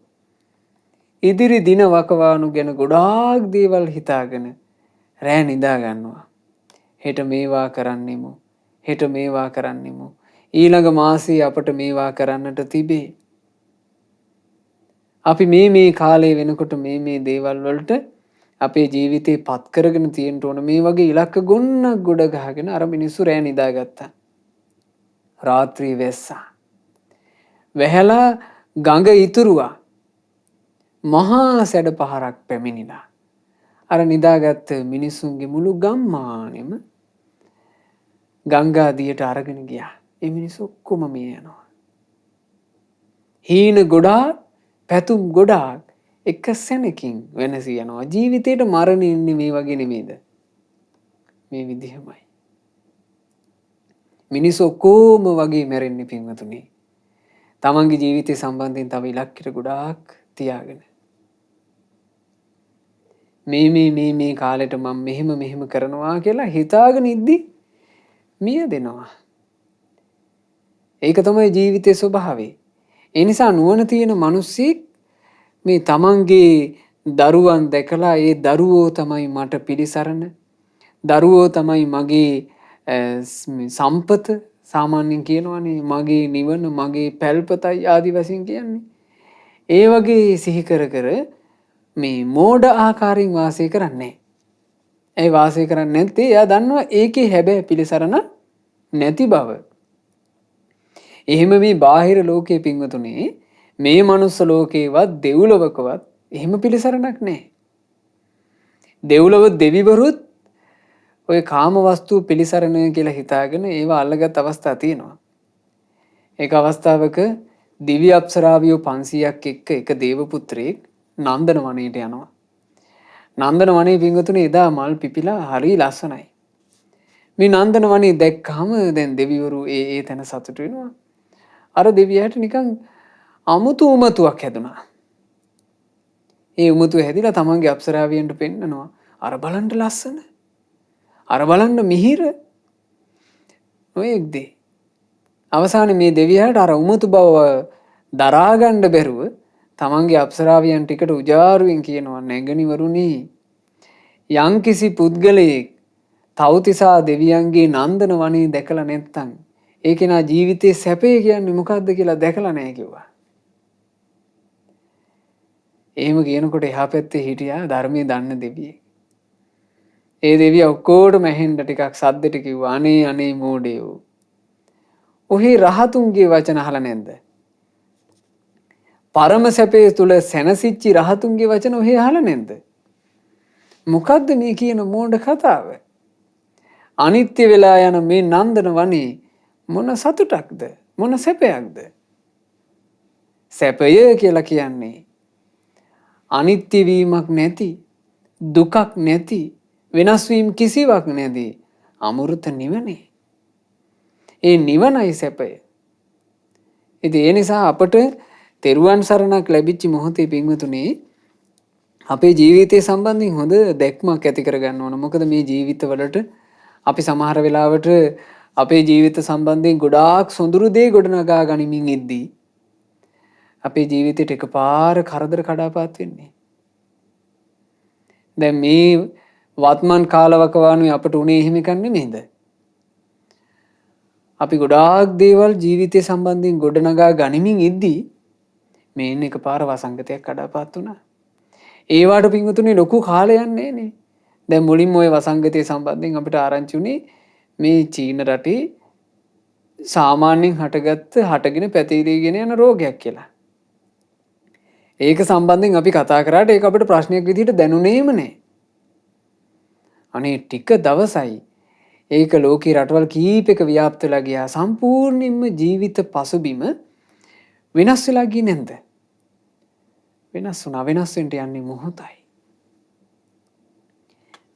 ඉදිරි දින වකවානු ගැන ගොඩාක් දේවල් හිතාගෙන රෑ නිදා ගන්නවා. හෙට මේවා කරන්නෙමු. හෙට මේවා කරන්නෙමු. ඊළඟ මාසයේ අපට මේවා කරන්නට තිබේ. අපි මේ කාලේ වෙනකොට මේ දේවල් වලට අපේ ජීවිතේ පත් කරගෙන තියෙන්න ඕන මේ වගේ ඉලක්ක ගොන්නක් ගොඩ ගහගෙන අර මිනිස්සු රෑ නිදාගත්තා. රාත්‍රී වැස්සා. වැහැලා ගඟ ඉතුරුවා. මහා සැඩ පහරක් පැමිණිලා. අර නිදාගත්ත මිනිස්සුන්ගේ මුළු ගම්මානෙම ගංගා දියට අරගෙන ගියා. ඒ මිනිස්සු ඔක්කොම මිය යනවා. හීන ගොඩාක් පැතුම් ගොඩාක් එක සැනකින් වෙනසී යනවා. ජීවිතේට මරණය ඉන්නේ මේ වගේ නෙමෙයිද? මේ විදිහමයි. මිනිස්සු ඔක්කොම වගේ මැරෙන්නේ පින්වතුනි. තමන්ගේ ජීවිතය සම්බන්ධයෙන් තව ඉලක්කයට ගොඩාක් තියාගෙන. මේ කාලෙට මම මෙහෙම කරනවා කියලා හිතාගෙන ඉද්දි මිය දෙනවා. ඒක තමයි ජීවිතයේ ස්වභාවය. ඒ නිසා නුවණ තියෙන මිනිස්සෙක් මේ තමන්ගේ දරුවන් දැකලා ඒ දරුවෝ තමයි මට පිළිසරණ. දරුවෝ තමයි මගේ සම්පත. සාමාන්‍යයෙන් කියනවානේ මගේ නිවන මගේ පැල්පතයි ආදි වශයෙන් කියන්නේ. ඒ වගේ සිහි කර මේ මෝඩ ආකාරයෙන් වාසය කරන්නේ. ඒ වාසය කරන්නේ නැත්තේ එයා දන්නවා ඒකේ හැබැයි පිළිසරණ නැති බව. එහෙම මේ බාහිර ලෝකයේ පින්වතුනේ මේ මනුස්ස ලෝකේවත් දෙව්ලොවකවත් එහෙම පිළිසරණක් නැහැ. දෙව්ලොව දෙවිවරුත් ඔය කාම වස්තු පිළිසරණය කියලා හිතාගෙන ඒවා අල්ලගත් අවස්ථා තියෙනවා. ඒක අවස්ථාවක දිව්‍ය අප්සරාවියෝ 500ක් එක්ක එක දේව පුත්‍රයෙක් නන්දන වනයේට යනවා. නන්දන වනයේ පින්වතුනි එදා මල් පිපිලා හරි ලස්සනයි. මේ නන්දන වනේ දැක්කම දැන් දෙවිවරු ඒ තැන සතුටු වෙනවා. අර දෙවියාට නිකන් අමුතු උමතුවක් හැදුනා. ඒ උමතුව හැදිලා තමන්ගේ අප්සරාවියන්ට පෙන්නනවා. අර බලන්න ලස්සන. අර බලන්න මිහිර. නොයෙක් දේ. අවසානයේ මේ දෙවියාට අර උමතු බව දරා ගන්න බැරුව තමන්ගේ අප්සරාවියන් ටිකට උජාරුවෙන් කියනවා නැගණිවරුනි යම්කිසි පුද්ගලයෙක් තව්තිසා දෙවියන්ගේ නන්දන වනේ දැකලා නැත්තම් ඒ කෙනා ජීවිතේ සැපේ කියන්නේ මොකද්ද කියලා දැකලා නැහැ කිව්වා. එහෙම කියනකොට එහා පැත්තේ හිටියා ධර්මයේ දන්න දෙවියෙක්. ඒ දෙවියා ඔක්කොටම ඇහෙන්න ටිකක් සද්දෙට කිව්වා අනේ අනේ මෝඩයෝ. ඔහි රහතුන්ගේ වචන අහලා නැද්ද? පරම සැපේ තුල සැනසিচ্චි රහතුන්ගේ වචන ඔහි අහලා නැද්ද? මොකද්ද මේ කියන මෝඩ කතාව? අනිත්‍ය වෙලා යන මේ නන්දන වනේ මොන සතුටක්ද? මොන සැපයක්ද? සැපය කියලා කියන්නේ අනිත්‍ය වීමක් නැති, දුකක් නැති, වෙනස් වීම කිසිවක් නැති අමෘත නිවනේ. ඒ නිවනයි සැපය. ඉතින් ඒ නිසා අපට තෙරුවන් සරණක් ලැබිච්ච මොහොතේ පින්වතුනි අපේ ජීවිතය සම්බන්ධයෙන් හොඳ දැක්මක් ඇති කරගන්න ඕන. මොකද මේ ජීවිතවලට අපි සමහර වෙලාවට අපේ ජීවිත සම්බන්ධයෙන් ගොඩාක් සොඳුරු දේ ගොඩනගා ගනිමින් ඉද්දී අපේ ජීවිතේට එකපාර කරදර කඩාපාත් වෙන්නේ. දැන් මේ වත්මන් කාලවකවානුවේ අපට උනේ එහෙම එකක් නෙමෙයිද? අපි ගොඩාක් දේවල් ජීවිතය සම්බන්ධයෙන් ගොඩනගා ගනිමින් ඉද්දී මේන්න එකපාර වසංගතයක් කඩාපාත් වුණා. ඒවට පින්වතුනි ලොකු කාලයක් නෑනේ. දැන් මුලින්ම ওই වසංගතය සම්බන්ධයෙන් අපිට ආරංචි උනේ මේ චීන රටේ සාමාන්‍යයෙන් හටගෙන පැතිරීගෙන යන රෝගයක් කියලා. ඒක සම්බන්ධයෙන් අපි කතා කරාට ඒක අපිට ප්‍රශ්නයක් විදිහට දැනුනේම නෑ. අනේ ටික දවසයි ඒක ලෝකේ රටවල් කීපයක ව්‍යාප්ත වෙලා ගියා. සම්පූර්ණයෙන්ම ජීවිත පසුබිම වෙනස් වෙලා ගියේ නැන්ද? වෙනස් වුණා. වෙනස් වෙන්න යන්නේ මොහොතයි.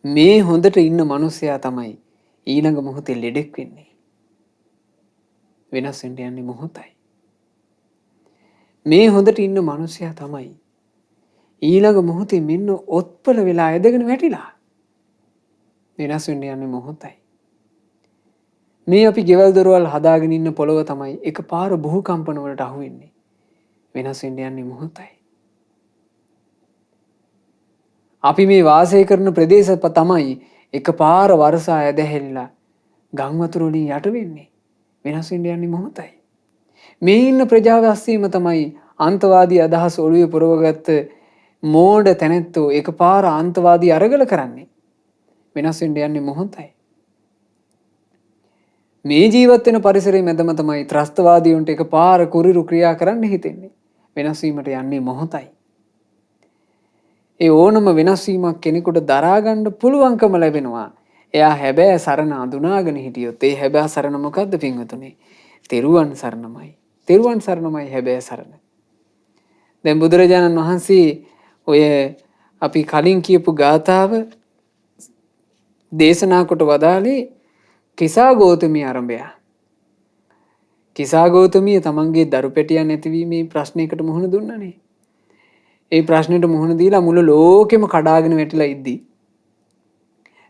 මේ හොඳට ඉන්න මිනිසයා තමයි ඊළඟ මොහොතේ ලෙඩෙක් වෙන්නේ. වෙනස් වෙන්න යන්නේ මොහොතයි. මේ හොඳට ඉන්න මිනිසයා තමයි ඊළඟ මොහොතේ මෙන්න ඔත්පල වෙලා ඇදගෙන වැටිලා. වෙනස් වෙන්න යන්නේ මොහොතයි. මේ අපි ගෙවල් දොරවල් හදාගෙන ඉන්න පොළව තමයි එකපාර භූකම්පන වලට අහු වෙන්නේ. වෙනස් වෙන්න යන්නේ මොහොතයි. අපි මේ වාසය කරන ප්‍රදේශ තමයි එකපාර වර්ෂා ඇදහැරිලා ගම් වතුර වලින් යට වෙන්නේ. වෙනස් වෙන්න යන්නේ මොහොතයි. මේ ඉන්න ප්‍රජාව අස්සීම තමයි අන්තවාදී අදහස් ඔළුවේ පුරවගත්ත මෝඩ තැනැත්තෝ එකපාර අන්තවාදී අරගල කරන්නේ. වෙනස් වෙන්න යන්නේ මොහොතයි. මේ ජීවත් වෙන පරිසරයේ මැදම තමයි ත්‍රස්තවාදීන්ට එකපාර කුරිරු ක්‍රියා කරන්න හිතෙන්නේ. වෙනස් වීමට යන්නේ මොහොතයි. ඒ ඕනම වෙනස් වීමක් කෙනෙකුට දරා ගන්න පුළුවන්කම ලැබෙනවා. එයා හැබෑ සරණ අඳුනාගෙන හිටියොත් ඒ හැබෑ සරණ මොකද්ද පින්වතුනි? තෙරුවන් සරණමයි. තෙරුවන් සරණමයි හැබෑ සරණ. දැන් බුදුරජාණන් වහන්සේ ඔය අපි කලින් කියපු ගාථාව දේශනා කොට වදාළේ කිසා ගෞතමී ආරම්භය. කිසා ගෞතමිය තමන්ගේ දරු පැටියා නැතිවීමේ ප්‍රශ්නයකට මුහුණ දුන්නනේ. ඒ ප්‍රශ්නෙට මුහුණ දීලා මුළු ලෝකෙම කඩාගෙන වැටිලා ඉද්දී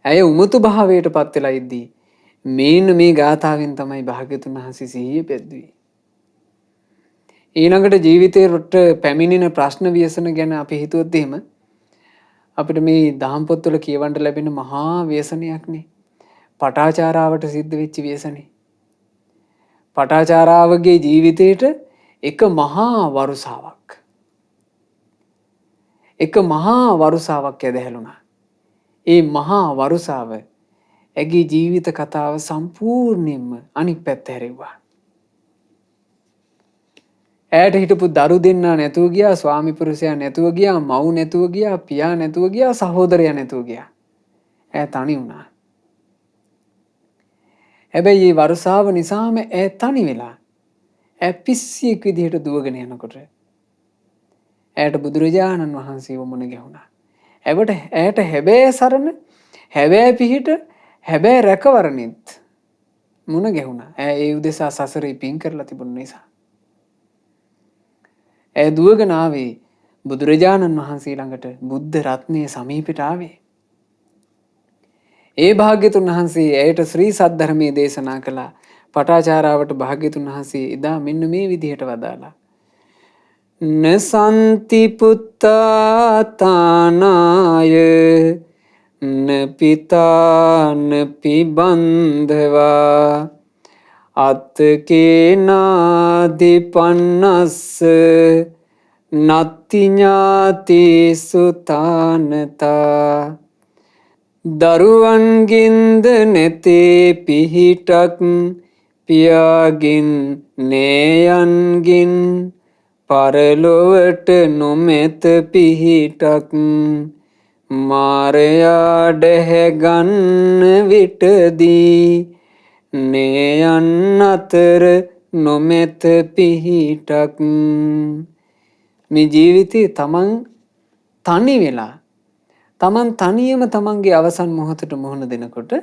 ඇය උමතු භාවයට පත් වෙලා ඉද්දී මේන්න මේ ගාථාවෙන් තමයි භාග්‍යතුන් වහන්සේ සිහිය පෙද්දුවේ. ඊළඟට ජීවිතේට පැමිණෙන ප්‍රශ්න ව්‍යසන ගැන අපි හිතුවොත් එහෙම අපිට මේ දහම් පොත්වල කියවන්න ලැබෙන මහා ව්‍යසනයක්නේ. පටාචාරාවට සිද්ධ වෙච්ච ව්‍යසනේ. පටාචාරාවගේ ජීවිතේට එක මහා වරුසාවක්. එක මහා වරුසාවක් ඇදහැළුණා. ඒ මහා වරුසාව ඇගේ ජීවිත කතාව සම්පූර්ණයෙන්ම අනිත් පැත්ත හැරෙව්වා. ඇයට හිටපු දරු දෙන්නා නැතුව ගියා, ස්වාමි පුරුෂයා නැතුව ගියා, මව් නැතුව ගියා, පියා නැතුව ගියා, සහෝදරයා නැතුව ගියා. ඈ තනි වුණා. හැබැයි මේ වර්ෂාව නිසාම ඈ තනි වෙලා ඈ පිස්සියෙක් විදිහට දුවගෙන යනකොට ඈට බුදුරජාණන් වහන්සේව මුණ ගැහුණා. ඈට හැබෑ සරණ, හැබෑ පිහිට, හැබෑ රැකවරණෙත් මුණ ගැහුණා. ඈ ඒ උදෙසා සසරේ පින් කරලා තිබුණ නිසා. ඈ දුවගෙන ආවේ බුදුරජාණන් වහන්සේ ළඟට, බුද්ධ රත්නයේ සමීපයට ආවේ. ඒ භාග්‍යතුන් වහන්සේ ඇයට ශ්‍රී සද්ධර්මයේ දේශනා කළා. පටාචාරාවට භාග්‍යතුන් වහන්සේ එදා මෙන්න මේ විදිහට වදාලා. නසන්ති පුත්තාතානාය නපිතාන පිබන්ධවා අත්තකේනාදිපන්නස්ස නත්තිඥාති සුතානතා. දරුවන්ගින්ද නැතේ පිහිටක් පියාගින් නෑයන්ගින් පරලොවට නොමැත පිහිටක් මාරයා ඩැහැගන්න විටදී නෑයන් අතර නොමැත පිහිටක්. මේ ජීවිතේ තමන් තනි වෙලා තමන් තනියම තමන්ගේ අවසන් මොහොතට මුහුණ දෙනකොට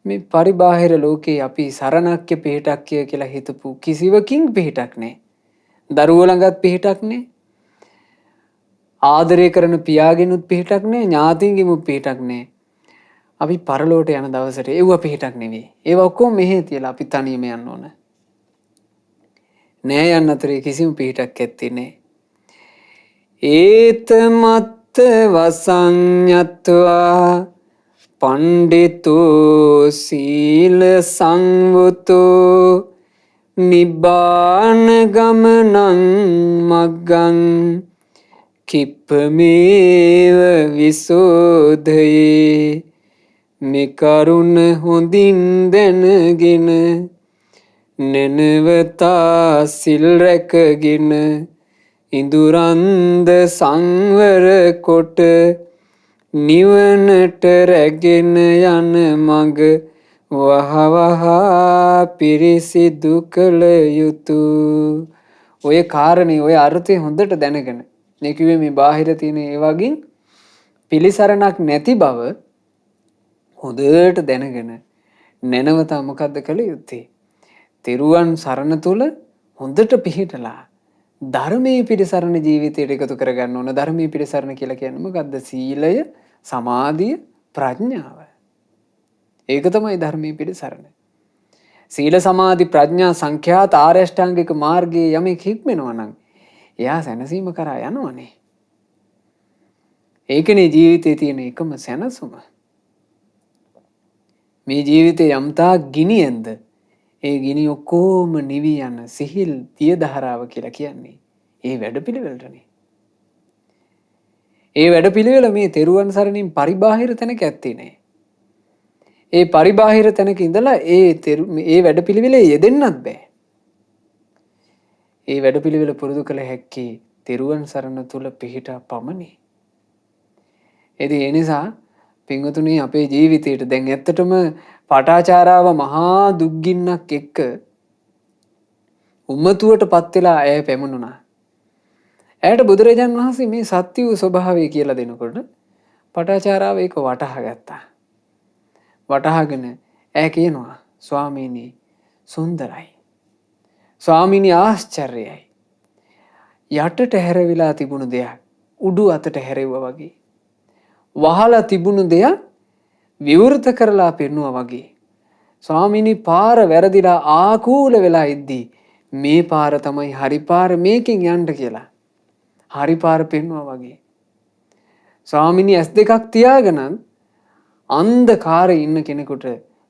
මේ පරිබාහිර ලෝකේ අපි සරණක්ය පිහිටක්ය කියලා හිතපු කිසිවකින් පිහිටක් නැහැ. දරුවෝ ළඟත් පිහිටක් නැහැ. ආදරය කරන පියාගෙනුත් පිහිටක් නැහැ. ඥාතීන්ගෙමුත් පිහිටක් නැහැ. අපි පරලෝට යන දවසට ඒව පිහිටක් නෙවෙයි. ඒව ඔක්කොම මෙහෙ තියලා අපි තනියම යන්න ඕන. නෑ යන්න අතරේ කිසිම පිහිටක් ඇත්තේ නැහැ. ඒතමත් වසඤ්ඤත්වා පණ්ඩිතෝ සීල සංවුතෝ නිබ්බාන ගමනං මග්ගං කිප්පමේව විසෝධයේ. මේ කරුණ හොඳින් දැනගෙන නැනවතා සිල් රැකගෙන ඉඳුරන්ද සංවර කොට නිවනට රැගෙන යන මඟ වහවහා පිරිසිදු කළ යුතු. ඔය කාරණේ ඔය අර්ථය හොඳට දැනගෙන මේ කිව්වේ මේ බාහිර තියෙන ඒ වගේ පිළිසරණක් නැති බව හොඳට දැනගෙන නැනවතා මොකද්ද කළ යුත්තේ? තෙරුවන් සරණ තුල හොඳට පිහිටලා ධර්මයේ පිළිසරණ ජීවිතයට එකතු කරගන්න ඕන. ධර්මයේ පිළිසරණ කියලා කියන්නේ මොකද්ද? සීලය, සමාධිය, ප්‍රඥාව. ඒක තමයි ධර්මයේ පිළිසරණ. සීල සමාධි ප්‍රඥා සංඛ්‍යාත ආර්ය අෂ්ටාංගික මාර්ගයේ යමෙක් හික්මනවා නම් එයා සැනසීම කරා යනවනේ. ඒකනේ ජීවිතයේ තියෙන එකම සැනසුම. මේ ජීවිතේ යම්තා ගිනියෙන්ද ඒ ගිනි ඔක්කොම නිවි යන සිහිල් දිය දහරාව කියලා කියන්නේ ඒ වැඩපිළිවෙලටනේ. ඒ වැඩපිළිවෙල මේ තෙරුවන් සරණින් පරිබාහිර තැනක ඇත්තේ නෑ. ඒ පරිබාහිර තැනක ඉඳලා ඒ වැඩපිළිවෙලේ යෙදෙන්නත් බෑ. ඒ වැඩපිළිවෙල පුරුදු කළ හැක්කේ තෙරුවන් සරණ තුල පිහිටා පමණි. ඒ නිසා පින්වතුනි අපේ ජීවිතේට දැන් ඇත්තටම පටාචාරාව මහා දුක්ගින්නක් එක්ක උම්මතුවට පත් වෙලා ඇය පැමුණුණා. ඇයට බුදුරජාන් වහන්සේ මේ සත්‍ය වූ ස්වභාවය කියලා දෙනකොට පටාචාරාව ඒක වටහා ගත්තා. වටහාගෙන ඇය කියනවා ස්වාමීනි සුන්දරයි. ස්වාමීනි ආශ්චර්යයි. යටට හැරවිලා තිබුණු දෙයක් උඩු අතට හැරෙව්වා වගේ. වහලා තිබුණු දෙයක් විවෘත කරලා පෙන්නුවා වගේ. ස්වාමීනි පාර වැරදිලා ආකූල වෙලා ඉද්දී මේ පාර තමයි හරි පාර මේකෙන් යන්න කියලා. හරි පාර පෙන්නුවා වගේ. ස්වාමීනි S2 තියාගෙන අන්ධකාරයේ ඉන්න කෙනෙකුට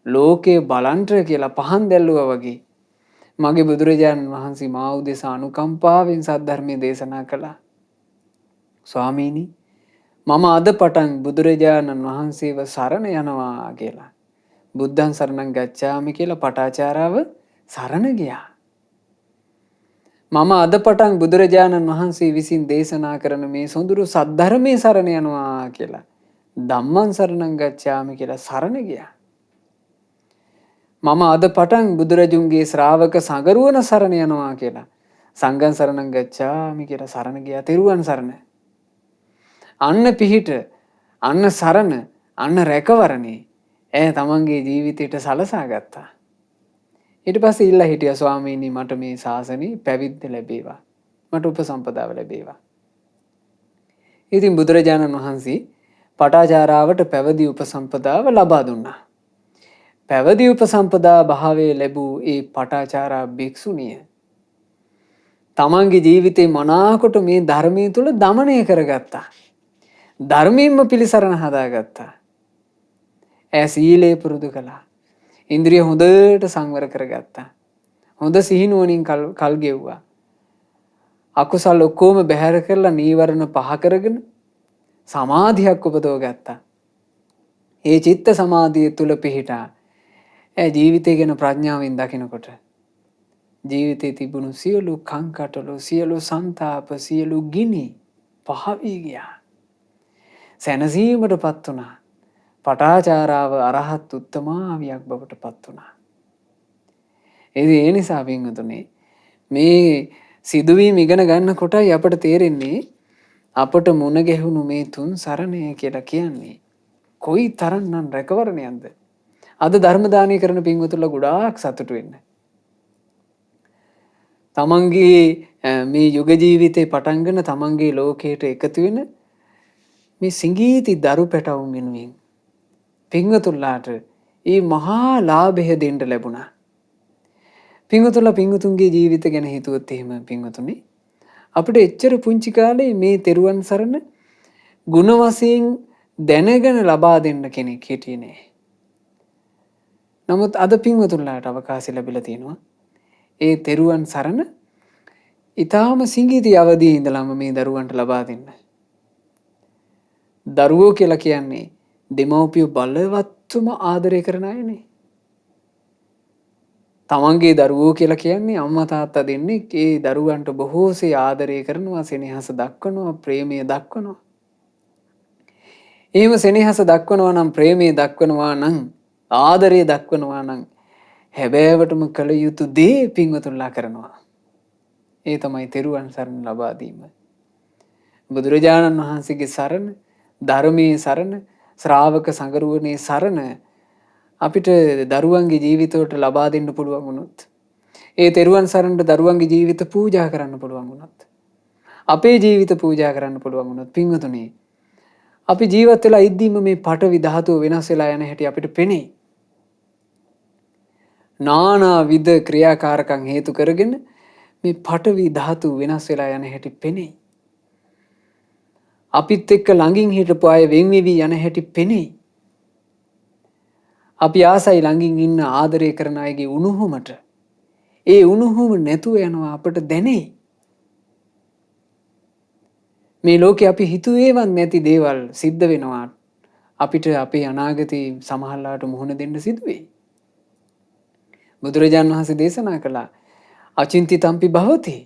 ලෝකේ බලන්ට කියලා පහන් දැල්ලුවා වගේ. මගේ බුදුරජාණන් වහන්සේ මා උදෙසා අනුකම්පාවෙන් සද්ධර්මයේ දේශනා කළා. ස්වාමීනි මම අද පටන් බුදුරජාණන් වහන්සේව සරණ යනවා කියලා. බුද්ධං සරණං ගච්ඡාමි කියලා පටාචාරාව සරණ ගියා. මම අද පටන් බුදුරජාණන් වහන්සේ විසින් දේශනා කරන මේ සොඳුරු සද්ධර්මයේ සරණ යනවා කියලා. ධම්මං සරණං ගච්ඡාමි කියලා සරණ ගියා. මම අද පටන් බුදුරජුන්ගේ ශ්‍රාවක සඟරුවන සරණ යනවා කියලා. සංඝං සරණං ගච්ඡාමි කියලා සරණ ගියා. තෙරුවන් සරණ. අන්න පිහිට, අන්න සරණ, අන්න රැකවරණේ ඈ තමන්ගේ ජීවිතයට සලසා ගත්තා. ඊට පස්සේ ඉල්ලා හිටියා ස්වාමීනි මට මේ ශාසනේ පැවිද්ද ලැබේවා. මට උපසම්පදාව ලැබේවා. ඉතින් බුදුරජාණන් වහන්සේ පටාචාරාවට පැවිදි උපසම්පදාව ලබා දුන්නා. පැවිදි උපසම්පදා භාවයේ ලැබූ ඒ පටාචාරා භික්ෂුණිය තමන්ගේ ජීවිතේ මනාකොට මේ ධර්මයේ තුල දමනය කරගත්තා. ධර්මයෙන්ම පිළිසරණ හදාගත්තා. ඈ සීලේ පුරුදු කළා. ඉන්ද්‍රිය හොඳට සංවර කරගත්තා. හොඳ සිහිනුවණින් කල් ගෙව්වා. අකුසල් ඔක්කොම බැහැර කරලා නීවරණ පහ කරගෙන සමාධියක් උපදව ගත්තා. ඒ චිත්ත සමාධිය තුල පිහිටා ජීවිතය ගැන ප්‍රඥාවෙන් දකිනකොට ජීවිතේ තිබුණු සියලු කංකටොළු, සියලු සංතාප, සියලු ගිනි පහ වී ගියා. සැනසීමටපත් වුණා. පටාචාරාව අරහත් උත්තමාවියක් බවට පත් වුණා. ඒ නිසා පින්වතුනි මේ සිදුවීම් ඉගෙන ගන්න කොටයි අපට තේරෙන්නේ අපට මුණ ගැහුණු මේ තුන් සරණය කියලා කියන්නේ කොයි තරම්නම් රැකවරණයක්ද. අද ධර්ම දානය කරන පින්වතුන්ලා ගොඩාක් සතුටු වෙන්න. තමන්ගේ මේ යුග ජීවිතේ පටන්ගෙන තමන්ගේ ලෝකයට එකතු වෙන මේ සිඟීති දරු පැටවුන් වෙනුවෙන් පින්වතුන්ලාට මේ මහා ලාභය දෙන්න ලැබුණා. පින්වතුන්ලා පින්වතුන්ගේ ජීවිත ගැන හිතුවොත් එහෙම පින්වතුනි අපිට එච්චර පුංචි කාලේ මේ තෙරුවන් සරණ ගුණ වශයෙන් දැනගෙන ලබා දෙන්න කෙනෙක් හිටියේ නෑ. නමුත් අද පින්වතුන්ලාට අවකාශය ලැබිලා තියෙනවා. ඒ තෙරුවන් සරණ ඊටාම සිඟිති අවදී ඉඳලාම මේ දරුවන්ට ලබා දෙන්න. දරුවෝ කියලා කියන්නේ දෙමව්පියෝ බලවත්වම ආදරය කරන අයනේ. තමන්ගේ දරුවෝ කියලා කියන්නේ අම්මා තාත්තා දෙන්නේ ඒ දරුවන්ට බොහෝසේ ආදරය කරනවා, සෙනෙහස දක්වනවා, ප්‍රේමය දක්වනවා. එහෙම සෙනෙහස දක්වනවා නම්, ප්‍රේමය දක්වනවා නම්, ආදරය දක්වනවා නම් හැබෑවටම කළ යුතු දේ පින්වතුන්ලා කරනවා. ඒ තමයි තෙරුවන් සරණ ලබා දීම. බුදුරජාණන් වහන්සේගේ සරණ, ධර්මයේ සරණ, ශ්‍රාවක සංගරුවනේ සරණ අපිට දරුවන්ගේ ජීවිතවලට ලබා දෙන්න පුළුවන් වුණොත්, ඒ තෙරුවන් සරණට දරුවන්ගේ ජීවිත පූජා කරන්න පුළුවන් වුණොත්, අපේ ජීවිත පූජා කරන්න පුළුවන් වුණොත් පින්වතුනි අපි ජීවත් වෙලා ඉද්දීම මේ පඨවි ධාතුව වෙනස් වෙලා යන හැටි අපිට පෙනේ. නානා විද ක්‍රියාකාරකම් හේතු කරගෙන මේ පඨවි ධාතුව වෙනස් වෙලා යන හැටි පෙනේ. අපිත් එක්ක ළඟින් හිටපු අය වෙන් වෙවි යන හැටි පෙනේ. අපි ආසයි ළඟින් ඉන්න ආදරය කරන අයගේ උණුහුමට. ඒ උණුහුම නැතුව යනවා අපට දැනේ. මේ ලෝකේ අපි හිතුවේවත් නැති දේවල් සිද්ධ වෙනවා. අපිට අපේ අනාගතේ සමහරලාට මුහුණ දෙන්න සිදු වෙයි. බුදුරජාණන් වහන්සේ දේශනා කළා අචින්තිතම්පි භවති.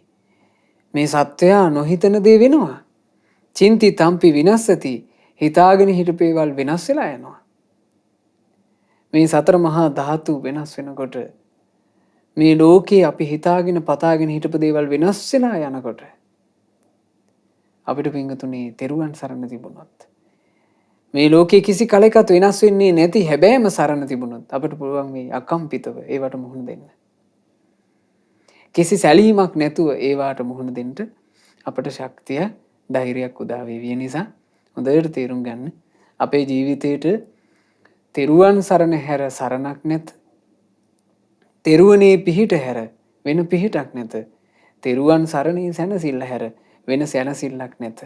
මේ සත්වයා නොහිතන දේ වෙනවා. චින්තිතම්පි විනස්සති. හිතාගෙන හිටපේවල් වෙනස් වෙලා යනවා. මේ සතර මහා ධාතු වෙනස් වෙනකොට මේ ලෝකේ අපි හිතාගෙන පතාගෙන හිටපු දේවල් වෙනස් වෙලා යනකොට අපිට පින්වතුනි තෙරුවන් සරණ තිබුණොත්, මේ ලෝකේ කිසි කලයකට වෙනස් වෙන්නේ නැති හැබෑම සරණ තිබුණොත් අපිට පුළුවන් මේ අකම්පිතව ඒවට මුහුණ දෙන්න. කිසි සැලීමක් නැතුව ඒවට මුහුණ දෙන්න අපට ශක්තිය, ධෛර්යයක් උදා වේවි. නිසා හොඳට තේරුම් ගන්න අපේ ජීවිතේට තෙරුවන් සරණ හැර සරණක් නැත. තෙරුවනේ පිහිට හැර වෙන පිහිටක් නැත. තෙරුවන් සරණේ සැනසෙල්ල හැර වෙන සැනසෙල්ලක් නැත.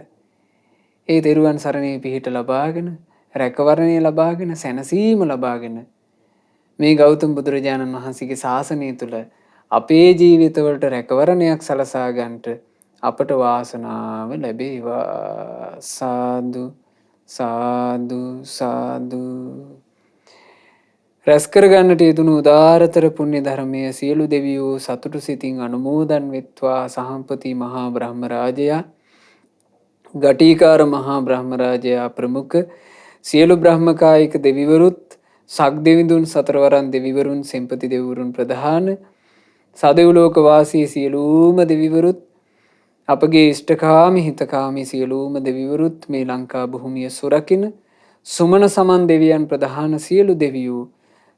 ඒ තෙරුවන් සරණේ පිහිට ලබාගෙන, රැකවරණය ලබාගෙන, සැනසීම ලබාගෙන මේ ගෞතම බුදුරජාණන් වහන්සේගේ ශාසනය තුල අපේ ජීවිතවලට රැකවරණයක් සලසා ගන්නට අපට වාසනාව ලැබේවා. සාදු සාදු සාදු. රැස් කරගන්නට යෙදුණු උදාරතර පුණ්‍ය ධර්මයේ සියලු දෙවියෝ සතුටු සිතින් අනුමෝදන් වෙත්වා. සහම්පති මහා බ්‍රහ්ම රාජයා, ගටිකාර මහා බ්‍රහ්ම රාජයා ප්‍රමුඛ සියලු බ්‍රහ්මකායික දෙවිවරුත් සක්දෙවිඳුන් සතරවරන් දෙවිවරුන් සෙම්පති දෙවිවරුන් ප්‍රධාන සදෙව්ලෝක වාසී සියලුම දෙවිවරුත් අපගේ ඉෂ්ඨකාමී හිතකාමී සියලුම දෙවිවරුත් මේ ලංකා භූමිය සුරකින සුමන සමන් දෙවියන් ප්‍රධාන සියලු දෙවියෝ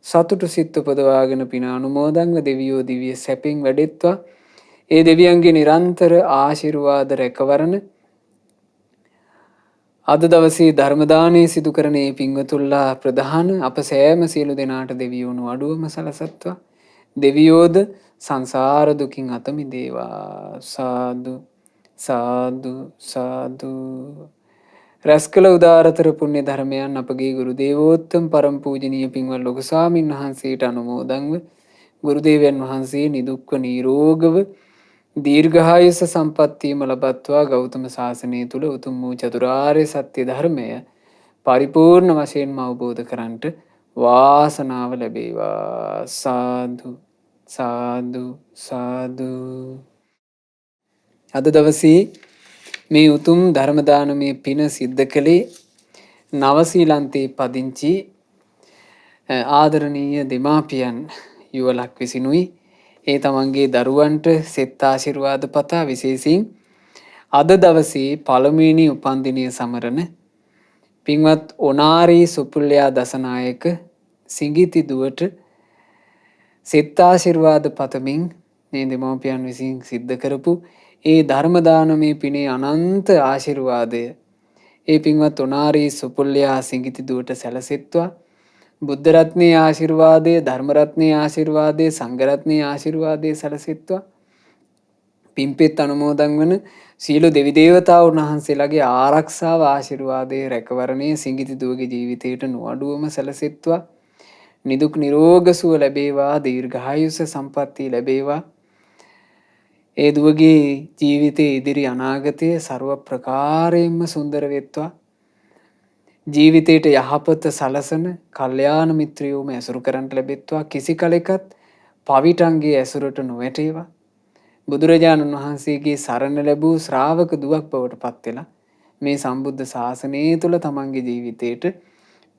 සතුටු සිත් උපදවාගෙන පින අනුමෝදන්ව දෙවියෝ දිව්‍ය සැපින් වැඩෙත්වා. ඒ දෙවියන්ගේ නිරන්තර ආශිර්වාද රැකවරණ අද දවසේ ධර්ම දානය සිදු කරන මේ පින්වතුන්ලා ප්‍රධාන අප සෑම සියලු දෙනාට දෙවියෝණු අඩුවම සලසත්වා. දෙවියෝද සංසාර දුකින් අත මිදේවා. සාදු සාදු සාදු. රැස් කළ උදාරතර පුණ්‍ය ධර්මයන් අපගේ ගුරු දේවෝත්තම පරම පූජනීය පින්වත් ලොකු ස්වාමීන් වහන්සේට අනුමෝදන්ව ගුරුදේවයන් වහන්සේ නිදුක්ව නිරෝගව දීර්ඝායුෂ සම්පන්නියම ලබත්වා ගෞතම සාසනය තුල උතුම් වූ චතුරාර්ය සත්‍ය ධර්මය පරිපූර්ණ වශයෙන්ම අවබෝධ කරන්ට වාසනාව ලැබේවා. සාදු සාදු සාදු. අද දවසේ මේ උතුම් ධර්ම දානමය පින සිද්ධ කළේ නවසීලන්තේ පදිංචි ආදරණීය දෙමාපියන් යුවලක් විසිනුයි. ඒ තමන්ගේ දරුවන්ට සෙත් ආශිර්වාද පතා විශේෂයෙන් අද දවසේ පළමුවෙනි උපන්දිනය සමරන පින්වත් ඔනාරී සුපුල්ලයා දසනායක සිඟිති දුවට සෙත් ආශිර්වාද පතමින් මේ දෙමාපියන් විසින් සිද්ධ කරපු ඒ ධර්ම දානමය පිනේ අනන්ත ආශිර්වාදය ඒ පින්වත් ඔනාරී සුපුල්ලයා සිඟිති දුවට සැලසෙත්වා. බුද්ධ රත්නයේ ආශිර්වාදය, ධර්ම රත්නයේ ආශිර්වාදය, සංඝ රත්නයේ ආශිර්වාදය සැලසෙත්වා. පින්පෙත් අනුමෝදන් වන සීල දෙවි දේවතාවුන් වහන්සේලාගේ ආරක්ෂාව ආශිර්වාදයේ රැකවරණය සිඟිති දුවගේ ජීවිතයට නොඅඩුවම සැලසෙත්වා. නිදුක් නිරෝග සුව ලැබේවා, දීර්ඝායුෂ සම්පන්නිය ලැබේවා. ඒ දුවගේ ජීවිතයේ ඉදිරි අනාගතය ਸਰව ප්‍රකාරයෙන්ම සුන්දර වෙත්වා. ජීවිතයට යහපත සලසන කල්යාණ මිත්‍රයෝම ඇසුරු කරන්ට ලැබෙත්වා. කිසි කලෙකත් පවිටන්ගේ ඇසුරට නොවැටේවා. බුදුරජාණන් වහන්සේගේ සරණ ලැබූ ශ්‍රාවක දුවක් බවට පත්වෙලා මේ සම්බුද්ධ ශාසනය තුළ තමන්ගේ ජීවිතයට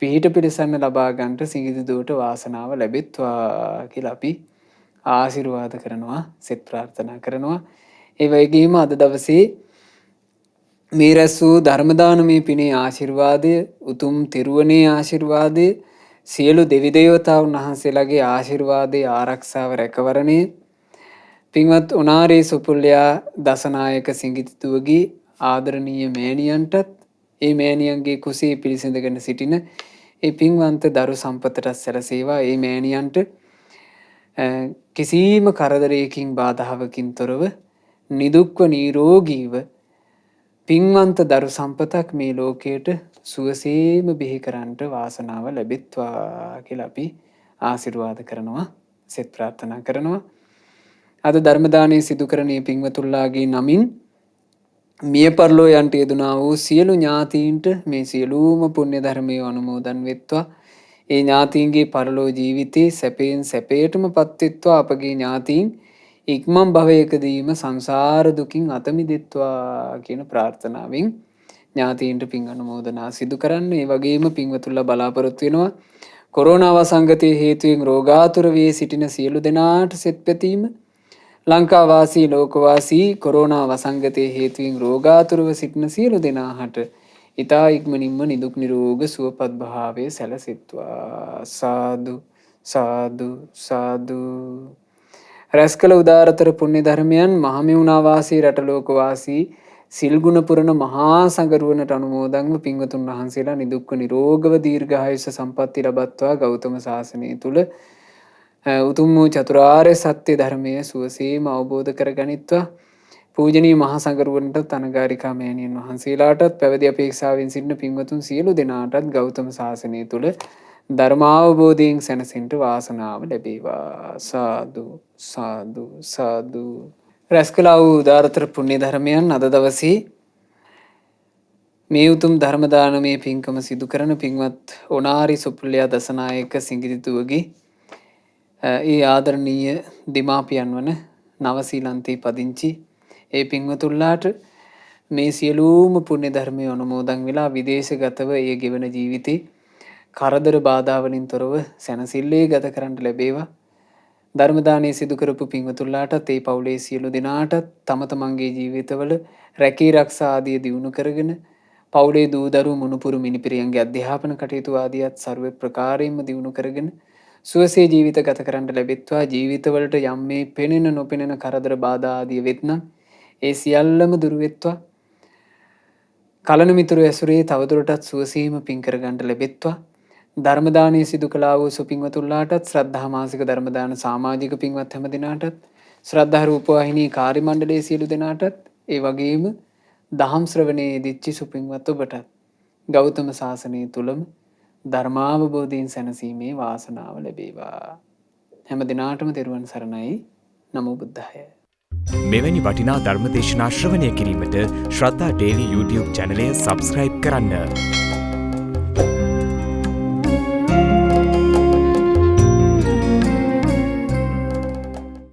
පිහිට පිළිසන්න ලබා ගන්නට සිඟිති දුවට වාසනාව ලැබෙත්වා කියලා අපි ආශිර්වාද කරනවා, සෙත් ප්‍රාර්ථනා කරනවා. ඒ වගේම අද දවසේ මේ රැස් වූ ධර්ම දානමය පිනේ ආශිර්වාදය, උතුම් තෙරුවනේ ආශිර්වාදය, සියලු දෙවි දේවතාවුන් වහන්සේලාගේ ආශිර්වාදයේ ආරක්ෂාව රැකවරණය පින්වත් ඔනාරී සුපුල්ලයා දසනායක සිඟිති දුවගේ ආදරණීය මෑණියන්ටත් ඒ මෑණියන්ගේ කුසේ පිළිසඳගෙන සිටින ඒ පින්වන්ත දරු සම්පතට සැලසේවා. ඒ මෑණියන්ට කිසිම කරදරයකින් බාධාවකින් තොරව නිදුක්ව නිරෝගීව පින්වන්ත දරු සම්පතක් මේ ලෝකයට සුවසේම බිහි කරන්නට වාසනාව ලැබෙත්වා කියලා අපි ආශිර්වාද කරනවා, සෙත් ප්‍රාර්ථනා කරනවා. අද ධර්ම දානය සිදු කරන මේ පින්වතුන්ලාගේ නමින් මිය පරලෝ යන්ට යෙදුනා වූ සියලු ඥාතීන්ට මේ සියලුම පුණ්‍ය ධර්මයේ අනුමෝදන් වෙත්වා. ඒ ඥාතීන්ගේ පරලෝ ජීවිතේ සැපයෙන් සැපයටම පත්වෙත්වා. අපගේ ඥාතීන් ඉක්මන් භවයකදීම සංසාර දුකින් අත මිදෙත්වා කියන ප්‍රාර්ථනාවෙන් ඥාතීන්ට පින් අනුමෝදනා සිදු කරන්න. ඒ වගේම පින්වතුන්ලා බලාපොරොත්තු වෙනවා කොරෝනා වසංගතයේ හේතුවෙන් රෝගාතුර වී සිටින සියලු දෙනාට සෙත් පැතීම. ලංකා වාසී ලෝකවාසී කොරෝනා වසංගතයේ හේතුවෙන් රෝගාතුරව සිටින සියලු දෙනාට ඊතා ඉක්මනින්ම නිදුක් නිරෝග සුවපත් භාවය සැලසෙත්වා. සාදු සාදු සාදු. රැස් කළ උදාරතර පුණ්‍ය ධර්මයන් මහමෙවුනා වාසී රට ලෝක වාසී සිල්ගුණ පුරණ මහා සංගරුවනට අනුමෝදන්ව පින්වතුන් වහන්සේලා නිදුක්ව නිරෝගව දීර්ඝායුෂ සම්පන්නිය ලබත්වා ගෞතම සාසනය තුල උතුම් වූ චතුරාර්ය සත්‍ය ධර්මය සුවසේම අවබෝධ කරගනිත්වා. පූජනීය මහා සංගරුවනටත් අනගාരികා මෑණියන් වහන්සේලාටත් පැවිදි අපේක්ෂාවෙන් සිටින පින්වතුන් සියලු දෙනාටත් ගෞතම සාසනය තුල ධර්මාවබෝධයෙන් සැනසෙන්න වාසනාව ලැබේවා. සාදු සාදු සාදු. රැස් කළ වූ උදාරතර පුණ්‍ය ධර්මයන් අද දවසේ මේ උතුම් ධර්ම දානමය පින්කම සිදු කරන පින්වත් ඔනාරි සුපුල්ලයා දසනායක සිඟිති දුවගේ ඒ ආදරණීය දෙමාපියන් වන නවසීලන්තේ පදිංචි ඒ පින්වතුන්ලාට මේ සියලුම පුණ්‍ය ධර්මය අනුමෝදන් වෙලා විදේශගතව ඒ ගෙවන ජීවිතේ කරදර බාධාවලින් තොරව සැනසෙල්ලේ ගත කරන්නට ලැබේවා. ධර්ම දානය සිදු කරපු පින්වතුන්ලාටත් ඒ පවුලේ සියලු දෙනාටත් තම තමන්ගේ ජීවිතවල රැකී රක්ෂා ආදිය දියුණු කරගෙන පවුලේ දූ දරුවෝ මුණුපුරු මිනිපිරියන්ගේ අධ්‍යාපන කටයුතු ආදියත් ਸਰව ප්‍රකාරයෙන්ම දියුණු කරගෙන සුවසේ ජීවිත ගත කරන්න ලැබෙත්වා. ජීවිතවලට යම් මේ පෙනෙන නොපෙනෙන කරදර බාධා ආදිය වෙත්නම් ඒ සියල්ලම දුරු වෙත්වා. කලන මිතුරු ඇසුරේ තවදුරටත් සුවසේම පින් කරගන්න ලැබෙත්වා. ධර්ම දානය සිදු කළා වූ සුපින්වතුන්ලාටත් ශ්‍රද්ධා මාසික ධර්ම දාන සමාජික පින්වත් හැම දිනාටත් ශ්‍රද්ධා රූපවාහිනී කාර්ය මණ්ඩලයේ සියලු දෙනාටත් ඒ වගේම දහම් ශ්‍රවණයේ දිච්චි සුපින්වත් ඔබටත් ගෞතම සාසනය තුලම ධර්මාවබෝධයෙන් සැනසීමේ වාසනාව ලැබේවා. හැම දිනාටම තෙරුවන් සරණයි. නමෝ බුද්ධාය. මෙවැනි වටිනා ධර්මදේශනා ශ්‍රවණය කිරීමට ශ්‍රද්ධා ඩේලි YouTube චැනලය සබස්ක්‍රයිබ් කරන්න.